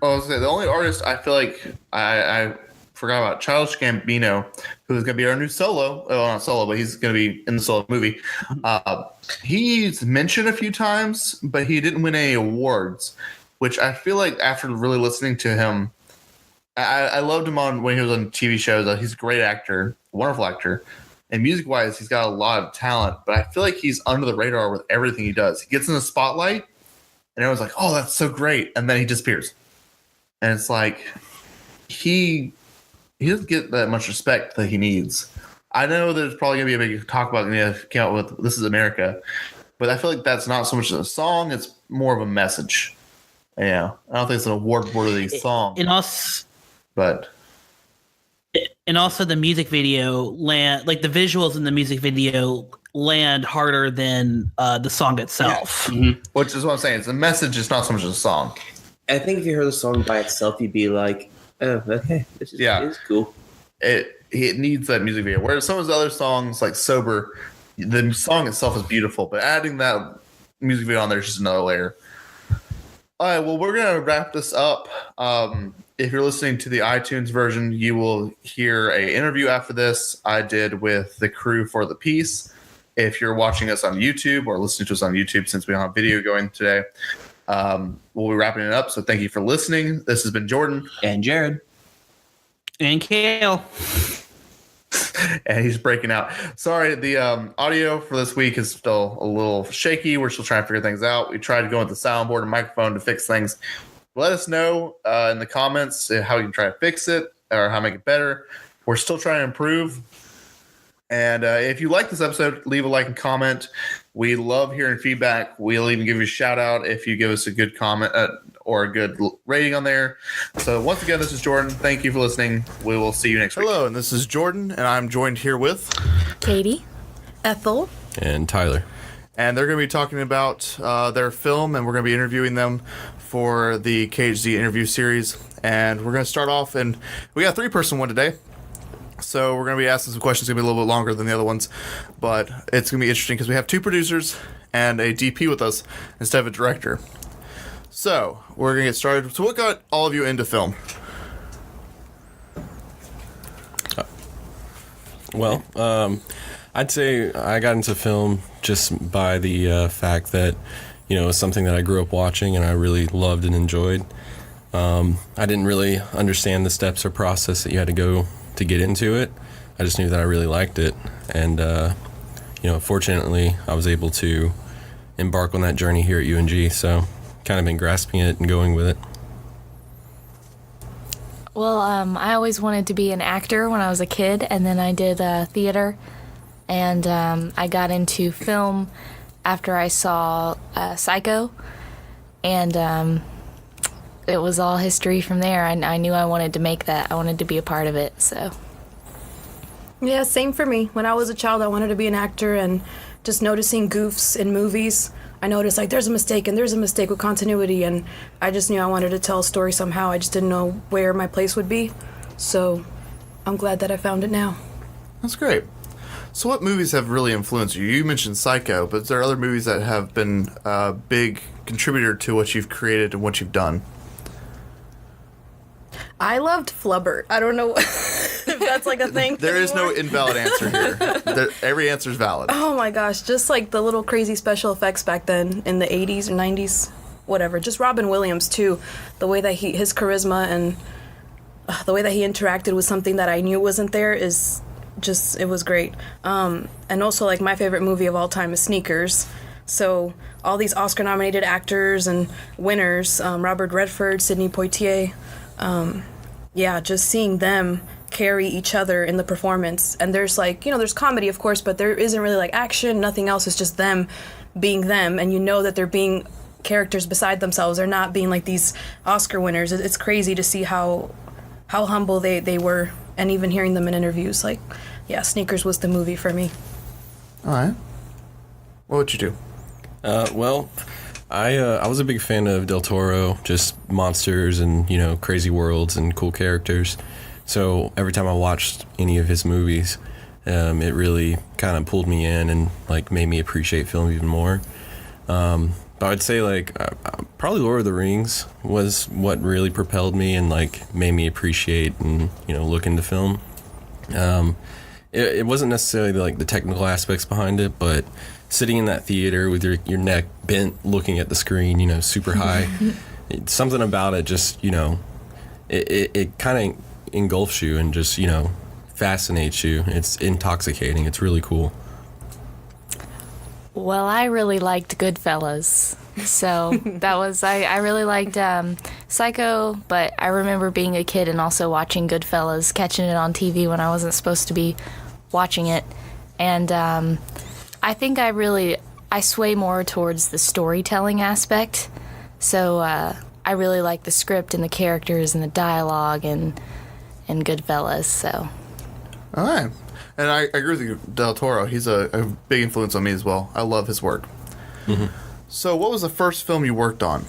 The only artist I feel like I forgot about, Childish Gambino, who's going to be our new solo. Well, not solo, but he's going to be in the solo movie. He's mentioned a few times, but he didn't win any awards, which I feel like after really listening to him, I loved him when he was on TV shows. He's a great actor, wonderful actor. And music-wise, he's got a lot of talent, but I feel like he's under the radar with everything he does. He gets in the spotlight, and everyone's like, oh, that's so great. And then he disappears. And it's like, he doesn't get that much respect that he needs. I know there's probably going to be a big talk about came out with This Is America, but I feel like that's not so much a song. It's more of a message. Yeah. I don't think it's an award-worthy song. And also the music video the visuals in the music video land harder than the song itself. Yeah. Mm-hmm. Which is what I'm saying. It's a message. It's not so much a song. I think if you heard the song by itself, you'd be like, oh, okay, this is cool. It needs that music video. Whereas some of his other songs, like Sober, the song itself is beautiful, but adding that music video on there is just another layer. All right, well, we're going to wrap this up. If you're listening to the iTunes version, you will hear an interview after this I did with the crew for the piece. If you're watching us on YouTube or listening to us on YouTube, since we don't have video going today, we'll be wrapping it up. So thank you for listening. This has been Jordan. And Jared. And Kale. And he's breaking out. Sorry, the audio for this week is still a little shaky. We're still trying to figure things out. We tried to go with the soundboard and microphone to fix things. Let us know in the comments how you can try to fix it or how to make it better. We're still trying to improve. And if you like this episode, leave a like and comment. We love hearing feedback. We'll even give you a shout out if you give us a good comment or a good rating on there. So once again, this is Jordan. Thank you for listening. We will see you next week. Hello, and this is Jordan, and I'm joined here with Katie, Ethel, and Tyler. and they're going to be talking about their film, and we're going to be interviewing them for the KHZ interview series. And we're going to start off, and we got a 3-person one today. So we're going to be asking some questions. It's going to be a little bit longer than the other ones, but it's going to be interesting because we have 2 producers and a DP with us instead of a director. So we're going to get started. So what got all of you into film? Well, I'd say I got into film just by the fact that, it's something that I grew up watching and I really loved and enjoyed. I didn't really understand the steps or process that you had to go to get into it. I just knew that I really liked it. And, fortunately, I was able to embark on that journey here at UNG. So kind of been grasping it and going with it. Well, I always wanted to be an actor when I was a kid, and then I did theater, and I got into film after I saw Psycho, and it was all history from there. I knew I wanted to make that. I wanted to be a part of it, so. Yeah, same for me. When I was a child, I wanted to be an actor, and just noticing goofs in movies, I noticed, there's a mistake, and there's a mistake with continuity, and I just knew I wanted to tell a story somehow. I just didn't know where my place would be, so I'm glad that I found it now. That's great. So what movies have really influenced you? You mentioned Psycho, but is there other movies that have been a big contributor to what you've created and what you've done? I loved Flubber. I don't know if that's a thing. There is no anymore. invalid answer here. Every answer is valid. Oh my gosh, just the little crazy special effects back then in the 80s or 90s, whatever. Just Robin Williams too, the way that his charisma and the way that he interacted with something that I knew wasn't there is just, it was great. And also my favorite movie of all time is Sneakers. So all these Oscar-nominated actors and winners, Robert Redford, Sidney Poitier, just seeing them carry each other in the performance. And there's there's comedy, of course, but there isn't really action, nothing else. It's just them being them, and that they're being characters beside themselves. They're not being these Oscar winners. It's crazy to see how humble they were, and even hearing them in interviews. Sneakers was the movie for me. All right. What would you do? Well, I was a big fan of Del Toro, just monsters and, crazy worlds and cool characters. So every time I watched any of his movies, it really kind of pulled me in and made me appreciate film even more. But I'd say probably Lord of the Rings was what really propelled me and made me appreciate and, look into film. It wasn't necessarily the technical aspects behind it, but sitting in that theater with your neck bent looking at the screen, super high, something about it just, it kind of engulfs you and just, fascinates you. It's intoxicating. It's really cool. Well, I really liked Goodfellas. So that was, I really liked Psycho, but I remember being a kid and also watching Goodfellas, catching it on TV when I wasn't supposed to be watching it. And I think I sway more towards the storytelling aspect. So I really like the script and the characters and the dialogue and Goodfellas, so. All right. And I agree with you, Del Toro. He's a big influence on me as well. I love his work. Mm-hmm. So what was the first film you worked on?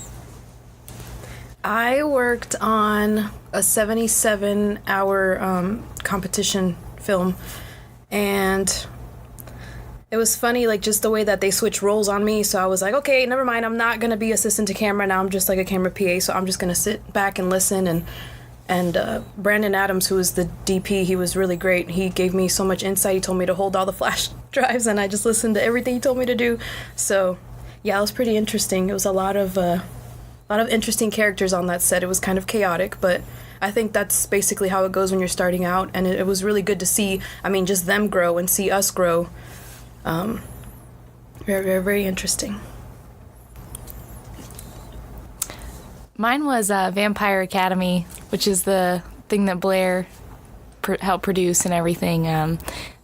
I worked on a 77-hour competition film, and it was funny, like just the way that they switched roles on me. So I was like, okay, never mind. I'm not gonna be assistant to camera now. I'm just like a camera PA. So I'm just gonna sit back and listen. And Brandon Adams, who was the DP, he was really great. He gave me so much insight. He told me to hold all the flash drives, and I just listened to everything he told me to do. So yeah, it was pretty interesting. It was a lot of interesting characters on that set. It was kind of chaotic, but I think that's basically how it goes when you're starting out. And it was really good to see. I mean, just them grow and see us grow. Very, very, very interesting. Mine was Vampire Academy, which is the thing that Blair helped produce and everything.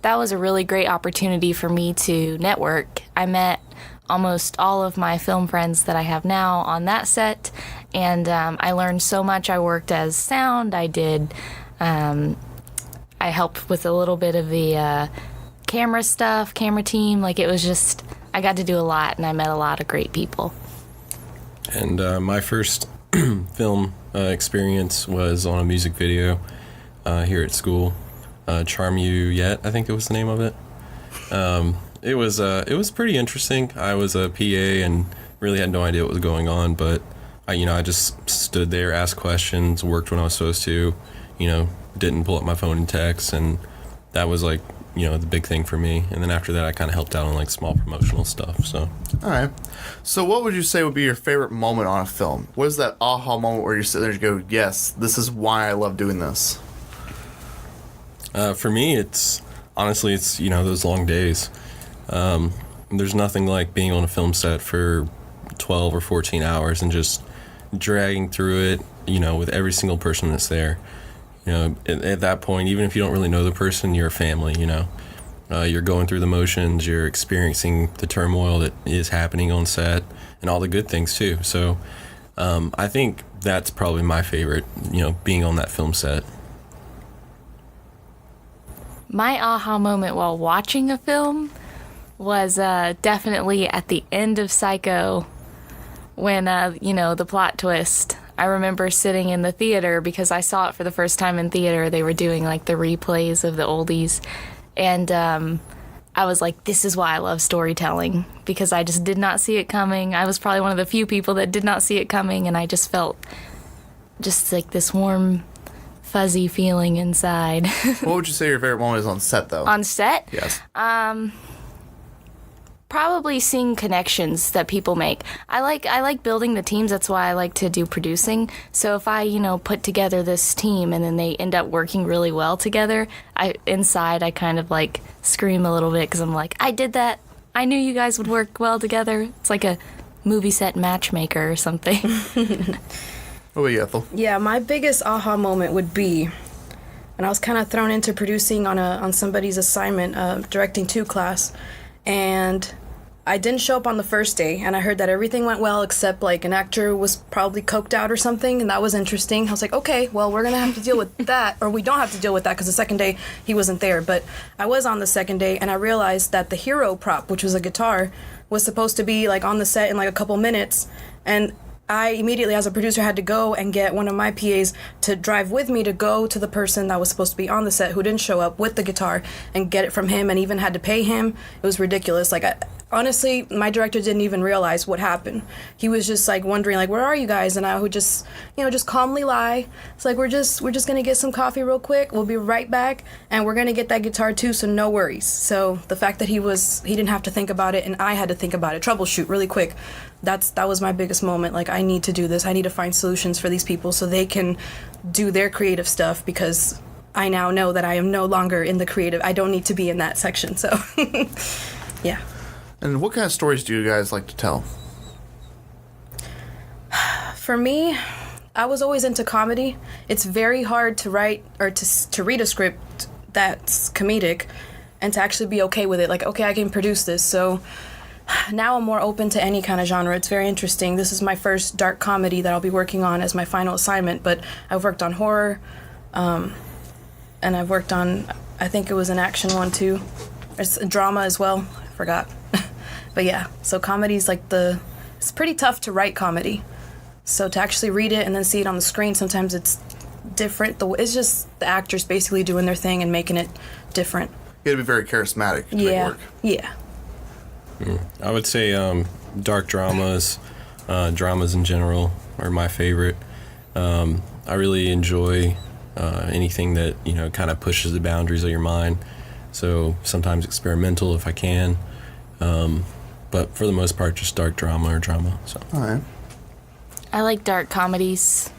That was a really great opportunity for me to network. I met almost all of my film friends that I have now on that set, and I learned so much. I worked as sound. I helped with a little bit of the camera stuff, camera team. Like, it was just, I got to do a lot, and I met a lot of great people. And my first film experience was on a music video here at school. Charm You Yet, I think it was the name of it. It was pretty interesting. I was a PA and really had no idea what was going on, but I just stood there, asked questions, worked when I was supposed to, didn't pull up my phone and text, and that was like, the big thing for me. And then after that, I kind of helped out on like small promotional stuff. So, all right. So, what would you say would be your favorite moment on a film? What is that aha moment where you sit there and go, "Yes, this is why I love doing this"? For me, it's those long days. There's nothing like being on a film set for 12 or 14 hours and just dragging through it, with every single person that's there. At that point, even if you don't really know the person, you're a family, You're going through the motions, you're experiencing the turmoil that is happening on set and all the good things too. So I think that's probably my favorite, being on that film set. My aha moment while watching a film was definitely at the end of Psycho when, the plot twist. I remember sitting in the theater because I saw it for the first time in theater. They were doing like the replays of the oldies. And I was like, this is why I love storytelling, because I just did not see it coming. I was probably one of the few people that did not see it coming. And I just felt just like this warm, fuzzy feeling inside. What would you say your favorite moment is on set, though? On set? Yes. Probably seeing connections that people make. I like building the teams. That's why I like to do producing. So if I, put together this team and then they end up working really well together, I kind of like scream a little bit because I'm like, I did that. I knew you guys would work well together. It's like a movie set matchmaker or something. What about you, Ethel? Yeah, my biggest aha moment would be, and I was kind of thrown into producing on somebody's assignment, directing 2 class, and I didn't show up on the first day, and I heard that everything went well except like an actor was probably coked out or something, and that was interesting. I was like, okay, well, we're gonna have to deal with that, or we don't have to deal with that because the second day he wasn't there. But I was on the second day, and I realized that the hero prop, which was a guitar, was supposed to be like on the set in like a couple minutes, and I immediately, as a producer, had to go and get one of my PAs to drive with me to go to the person that was supposed to be on the set who didn't show up with the guitar and get it from him, and even had to pay him. It was ridiculous. Like, honestly, my director didn't even realize what happened. He was just like wondering, like, where are you guys? And I would just, just calmly lie. It's like, we're just gonna get some coffee real quick. We'll be right back, and we're gonna get that guitar too. So no worries. So the fact that he didn't have to think about it, and I had to think about it, troubleshoot really quick. That was my biggest moment. Like, I need to do this. I need to find solutions for these people so they can do their creative stuff, because I now know that I am no longer in the creative. I don't need to be in that section. So, yeah. And what kind of stories do you guys like to tell? For me, I was always into comedy. It's very hard to write or to read a script that's comedic and to actually be okay with it. Like, okay, I can produce this. So now I'm more open to any kind of genre. It's very interesting. This is my first dark comedy that I'll be working on as my final assignment, but I've worked on horror, and I've worked on, I think it was an action one too. It's a drama as well. I forgot. But yeah, so comedy's like it's pretty tough to write comedy. So to actually read it and then see it on the screen, sometimes it's different. It's just the actors basically doing their thing and making it different. You gotta be very charismatic to make it work. Yeah. I would say dark dramas, dramas in general are my favorite. I really enjoy anything that, kind of pushes the boundaries of your mind. So sometimes experimental if I can. But for the most part, just dark drama or drama. So. All right. I like dark comedies.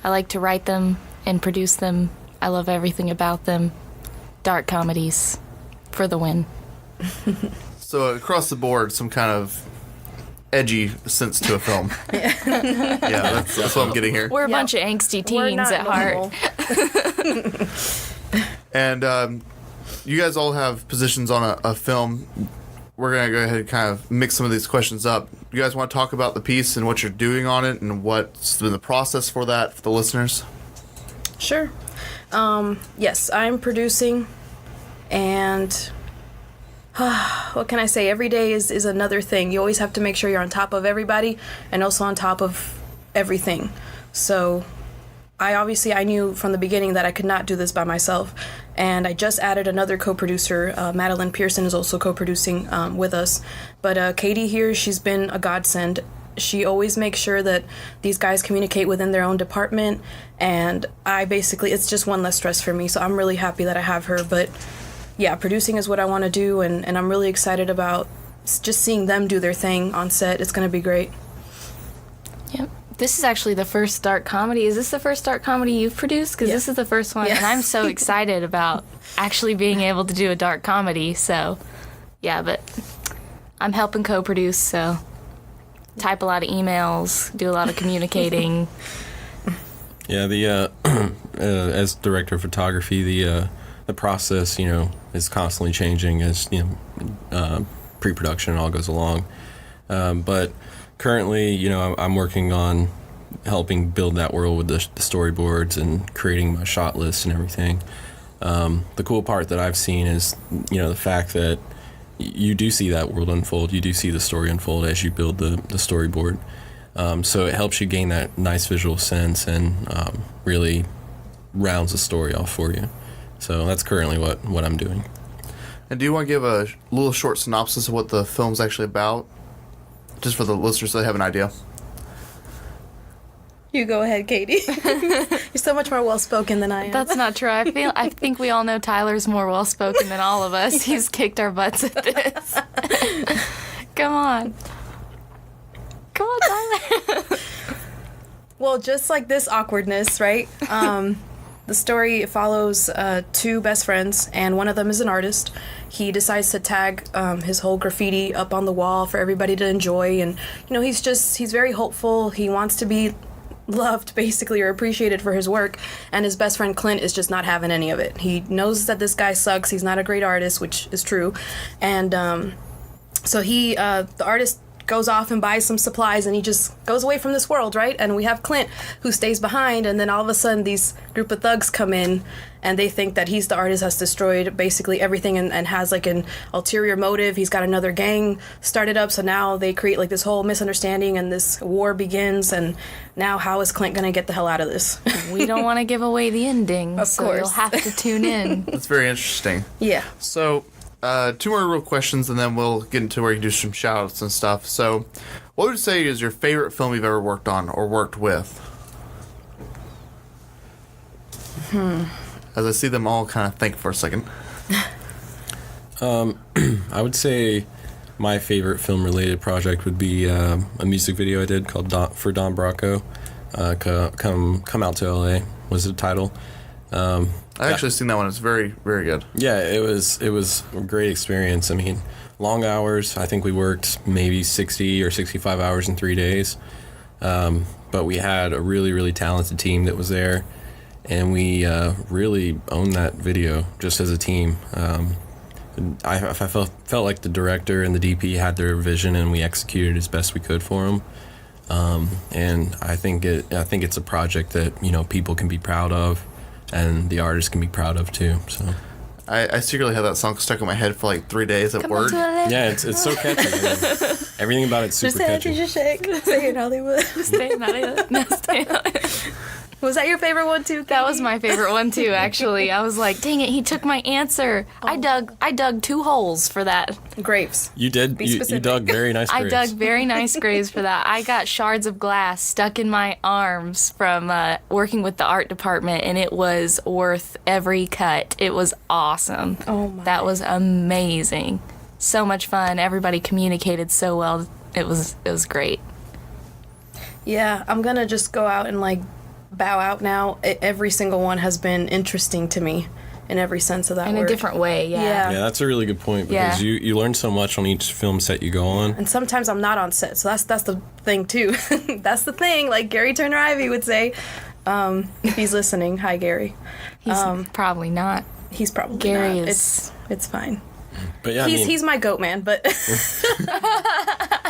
I like to write them and produce them. I love everything about them. Dark comedies for the win. So across the board, some kind of edgy sense to a film. Yeah, that's what I'm getting here. We're a bunch of angsty We're teens not at heart. normal. And you guys all have positions on a film. We're going to go ahead and kind of mix some of these questions up. You guys want to talk about the piece and what you're doing on it and what's been the process for that for the listeners? Sure. Yes, I'm producing, and what can I say? Every day is another thing. You always have to make sure you're on top of everybody and also on top of everything. So I knew from the beginning that I could not do this by myself, and I just added another co-producer. Madeline Pearson is also co-producing with us, but Katie here, she's been a godsend. She always makes sure that these guys communicate within their own department, and it's just one less stress for me, so I'm really happy that I have her. But yeah, producing is what I want to do, and I'm really excited about just seeing them do their thing on set. It's going to be great. Yep. This is actually the first dark comedy. Is this the first dark comedy you've produced? Because this is the first one, and I'm so excited about actually being able to do a dark comedy. So, yeah, but I'm helping co-produce, so type a lot of emails, do a lot of communicating. Yeah, the as director of photography, the process, is constantly changing as pre-production all goes along. But currently, I'm working on helping build that world with the storyboards and creating my shot list and everything. The cool part that I've seen is, the fact that you do see that world unfold. You do see the story unfold as you build the storyboard. So it helps you gain that nice visual sense and really rounds the story off for you. So that's currently what I'm doing. And do you want to give a little short synopsis of what the film's actually about? Just for the listeners so they have an idea. You go ahead, Katie. You're so much more well-spoken than I am. That's not true. I think we all know Tyler's more well-spoken than all of us. He's kicked our butts at this. Come on. Come on, Tyler. Well, just like this awkwardness, right? The story follows two best friends, and one of them is an artist. He decides to tag his whole graffiti up on the wall for everybody to enjoy, and he's very hopeful. He wants to be loved, basically, or appreciated for his work, and his best friend Clint is just not having any of it. He knows that this guy sucks. He's not a great artist, which is true, and so the artist goes off and buys some supplies, and he just goes away from this world, right? And we have Clint, who stays behind, and then all of a sudden these group of thugs come in, and they think that he's the artist, has destroyed basically everything, and has like an ulterior motive. He's got another gang started up, so now they create like this whole misunderstanding, and this war begins, and now how is Clint gonna get the hell out of this? We don't want to give away the ending, Of so course. you'll have to tune in. That's very interesting. Yeah. So, two more real questions, and then we'll get into where you can do some shout-outs and stuff. So, what would you say is your favorite film you've ever worked on or worked with? As I see them all kind of think for a second. I would say my favorite film-related project would be a music video I did called for Don Bracco. Come Out to LA was the title. I actually seen that one. It's very, very good. Yeah, it was a great experience. I mean, long hours. I think we worked maybe 60 or 65 hours in 3 days. But we had a really, really talented team that was there, and we really owned that video just as a team. I felt like the director and the DP had their vision, and we executed as best we could for them. And I think it's a project that people can be proud of, and the artists can be proud of too. So I secretly had that song stuck in my head for like 3 days at work. yeah, it's so catchy. Everything about it's super catchy. Just shake. Stay in Hollywood. Stay in Hollywood. No, stay in Hollywood. Was that your favorite one too? That was my favorite one too, actually. I was like, dang it, he took my answer. I dug 2 holes for that. Graves. You did. Be You specific. dug very nice I graves. dug very nice graves for that. I got shards of glass stuck in my arms from working with the art department, and it was worth every cut. It was awesome. Oh my. That was amazing. So much fun. Everybody communicated so well. It was great. Yeah, I'm gonna just go out and like bow out now. Every single one has been interesting to me in every sense of that In word. a different way, yeah. Yeah. Yeah, that's a really good point because Yeah. you learn so much on each film set you go on. And sometimes I'm not on set, so that's the thing too. That's the thing, like Gary Turner Ivy would say, if he's listening. Hi, Gary. He's probably not. He's probably Gary not. is- It's fine. But yeah, I mean, He's my goat man, but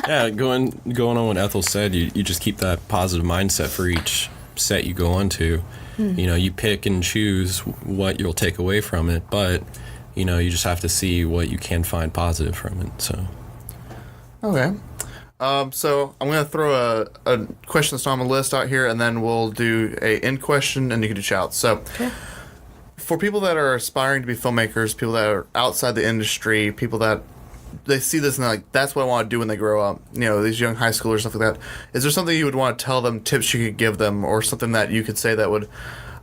yeah, going on what Ethel said, you just keep that positive mindset for each set you go on to. You know, you pick and choose what you'll take away from it, but you know, you just have to see what you can find positive from it. So Okay. So I'm going to throw a question that's on the list out here, and then we'll do a end question, and you can do shouts. So for people that are aspiring to be filmmakers, people that are outside the industry, people that they see this and they're like, that's what I want to do when they grow up, you know, these young high schoolers, stuff like that. Is there something you would want to tell them, tips you could give them, or something that you could say that would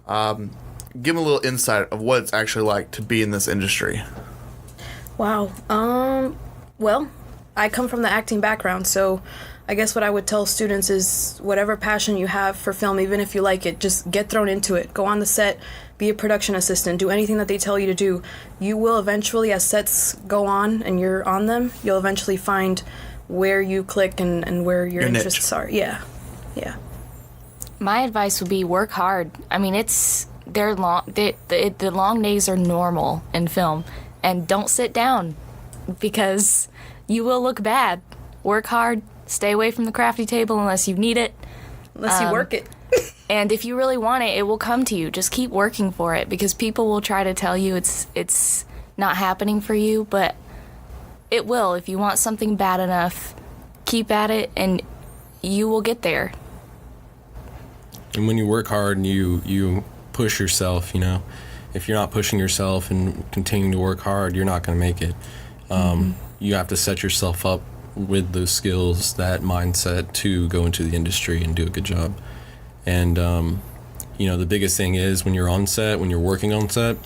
give them a little insight of what it's actually like to be in this industry? wow. Well, I come from the acting background, so I guess what I would tell students is whatever passion you have for film, even if you like it, just get thrown into it. Go on the set, be a production assistant, do anything that they tell you to do. You will eventually, as sets go on and you're on them, you'll eventually find where you click and where your Your niche. interests are. Yeah. Yeah. My advice would be work hard. I mean, they're long. The long days are normal in film, and don't sit down because you will look bad. Work hard. Stay away from the crafty table unless you need it. Unless you work it. And if you really want it, it will come to you. Just keep working for it because people will try to tell you it's not happening for you, but it will. If you want something bad enough, keep at it and you will get there. and when you work hard and you push yourself, you know, if you're not pushing yourself and continuing to work hard, you're not going to make it. You have to set yourself up with those skills, that mindset to go into the industry and do a good job. And, you know, the biggest thing is when you're on set, when you're working on set,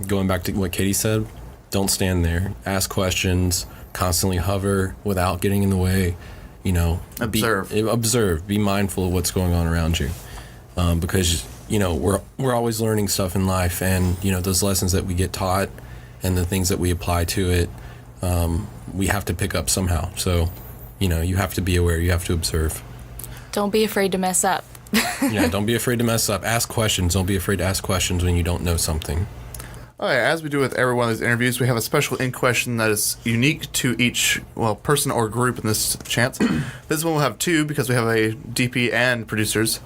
going back to what Katie said, don't stand there. Ask questions, constantly hover without getting in the way, you know. Observe. Be mindful of what's going on around you. Because, you know, we're always learning stuff in life, and, you know, those lessons that we get taught and the things that we apply to it, we have to pick up somehow. So, you know, you have to be aware, you have to observe. Don't be afraid to mess up. Yeah, don't be afraid to mess up. Ask questions. Don't be afraid to ask questions when you don't know something. All right, as we do with every one of these interviews, we have a special in question that is unique to each, well, person or group in this chance. This one will have two because we have a DP and producers.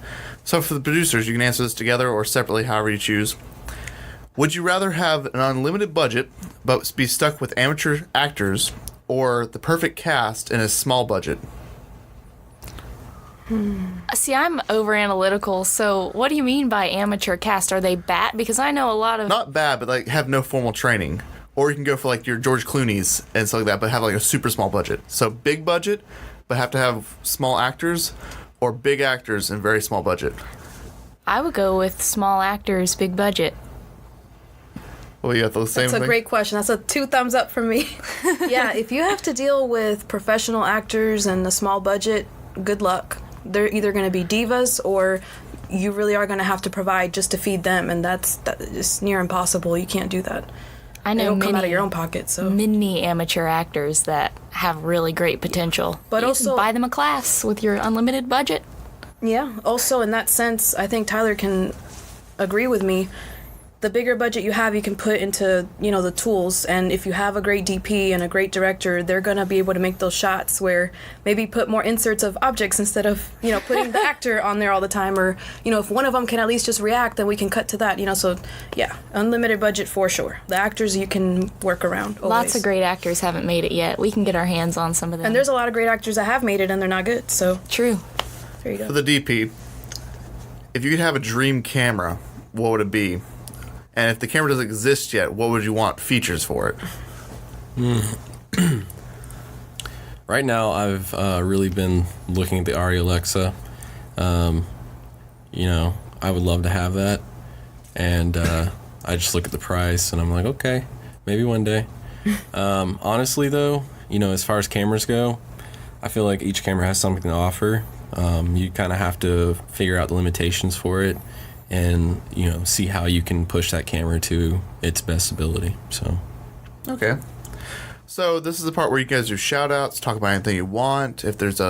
So for the producers, you can answer this together or separately, however you choose. Would you rather have an unlimited budget but be stuck with amateur actors, or the perfect cast in a small budget? See, I'm over analytical, so what do you mean by amateur cast? Are they bad? Because I know a lot of... Not bad, but like have no formal training. Or you can go for like your George Clooney's and stuff like that, but have like a super small budget. So big budget, but have to have small actors, or big actors and very small budget. I would go with small actors, big budget. Well, you have the same That's a thing? great question. That's a 2 thumbs up from me. Yeah, if you have to deal with professional actors and a small budget, good luck. They're either going to be divas or you really are going to have to provide just to feed them, and that is near impossible. You can't do that. I know It'll many, come out of your own pocket. So many amateur actors that have really great potential. But you also- can buy them a class with your unlimited budget. yeah, also in that sense, I think Tyler can agree with me. The bigger budget you have, you can put into, you know, the tools. And if you have a great DP and a great director, they're going to be able to make those shots where maybe put more inserts of objects instead of, you know, putting the actor on there all the time. Or, you know, if one of them can at least just react, then we can cut to that, you know. So, yeah, unlimited budget for sure. The actors you can work around always. Lots of great actors haven't made it yet. We can get our hands on some of them. And there's a lot of great actors that have made it and they're not good. So, True. there you For go. the DP, if you could have a dream camera, what would it be? And if the camera doesn't exist yet, what would you want features for it? Right now, I've really been looking at the Arri Alexa. I would love to have that. And I just look at the price and I'm like, okay, maybe one day. Honestly, though, as far as cameras go, I feel like each camera has something to offer. You kind of have to figure out the limitations for it and, see how you can push that camera to its best ability. So, okay. So this is the part where you guys do shout-outs, talk about anything you want. If there's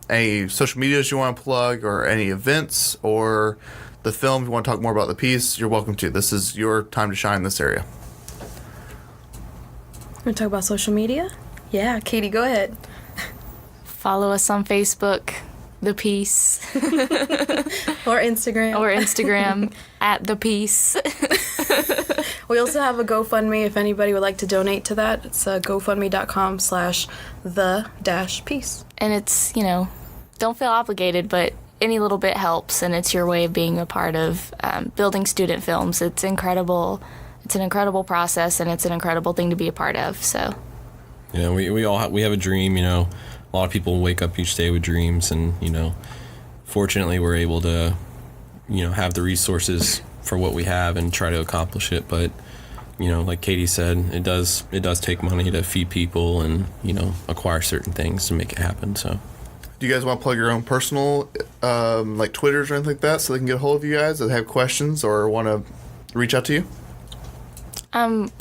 any social medias you want to plug or any events or the film, you want to talk more about the piece, you're welcome to. This is your time to shine in this area. We're going to talk about social media? Yeah, Katie, go ahead. Follow us on Facebook, The Piece. Or Instagram. Or Instagram, at The Piece. We also have a GoFundMe if anybody would like to donate to that. It's gofundme.com/the-piece. And it's, don't feel obligated, but any little bit helps, and it's your way of being a part of building student films. It's incredible. It's an incredible process, and it's an incredible thing to be a part of. So, yeah, we have a dream. A lot of people wake up each day with dreams, and fortunately, we're able to, have the resources for what we have and try to accomplish it. But like Katie said, it does take money to feed people and acquire certain things to make it happen. So. Do you guys want to plug your own personal, like Twitters or anything like that, so they can get a hold of you guys that have questions or want to reach out to you? I'm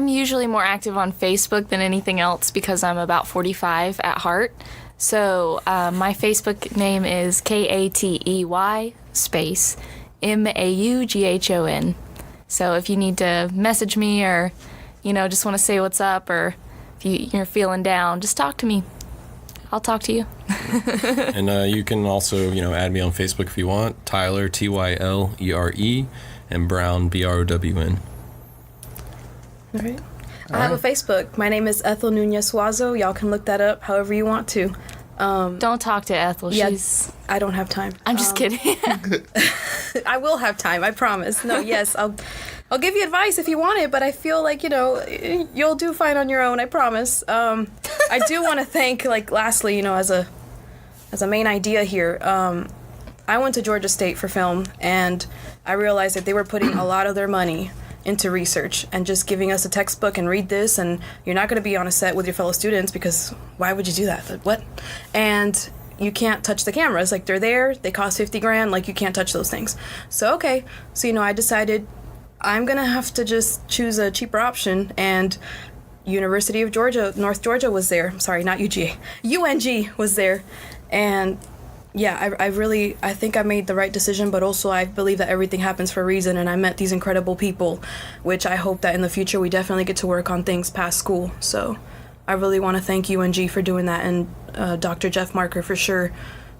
usually more active on Facebook than anything else because I'm about 45 at heart. So my Facebook name is KATEY space MAUGHON. So if you need to message me or, just want to say what's up, or if you're feeling down, just talk to me. I'll talk to you. And you can also, add me on Facebook if you want. Tyler, TYLERE, and Brown, BROWN. All right. I have a Facebook. My name is Ethel Nunez Suazo. Y'all can look that up however you want to. Don't talk to Ethel. Yeah, She's... I don't have time. I'm just kidding. I will have time. I promise. No, yes, I'll give you advice if you want it, but I feel like, you'll do fine on your own. I promise. I do want to thank, lastly, as a main idea here, I went to Georgia State for film, and I realized that they were putting a lot of their money into research and just giving us a textbook and read this, and you're not going to be on a set with your fellow students because why would you do that? What? And you can't touch the cameras. They're there, they cost $50,000, you can't touch those things. So I decided I'm going to have to just choose a cheaper option, and University of Georgia, North Georgia was there. I'm sorry, not UGA. UNG was there. And yeah, I think I made the right decision, but also I believe that everything happens for a reason, and I met these incredible people, which I hope that in the future we definitely get to work on things past school. So I really want to thank UNG for doing that, and Dr. Jeff Marker for sure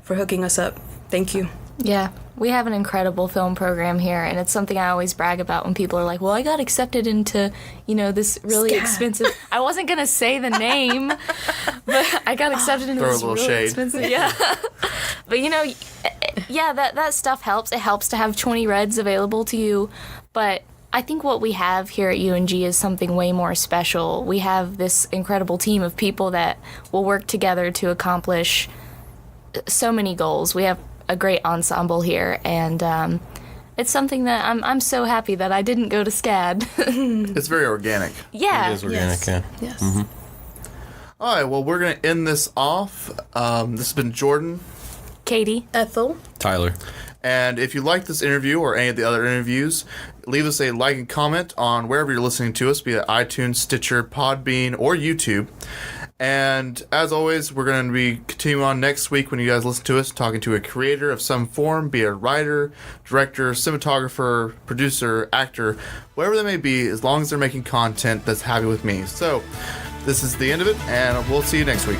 for hooking us up. Thank you. Yeah, we have an incredible film program here, and it's something I always brag about when people are like, well, I got accepted into, this really expensive... I wasn't going to say the name, but I got accepted into this really shade. expensive... Yeah. But, that stuff helps. It helps to have 20 Reds available to you, but I think what we have here at UNG is something way more special. We have this incredible team of people that will work together to accomplish so many goals. We have a great ensemble here, and it's something that I'm so happy that I didn't go to SCAD. It's very organic. Yeah. It is organic, Yes. yeah. Yes. Mm-hmm. All right, well, we're going to end this off. This has been Jordan. Katie. Ethel. Tyler. And if you like this interview or any of the other interviews, leave us a like and comment on wherever you're listening to us, be it iTunes, Stitcher, Podbean, or YouTube. And as always, we're going to be continuing on next week when you guys listen to us, talking to a creator of some form, be it a writer, director, cinematographer, producer, actor, whatever they may be, as long as they're making content that's happy with me. So this is the end of it, and we'll see you next week.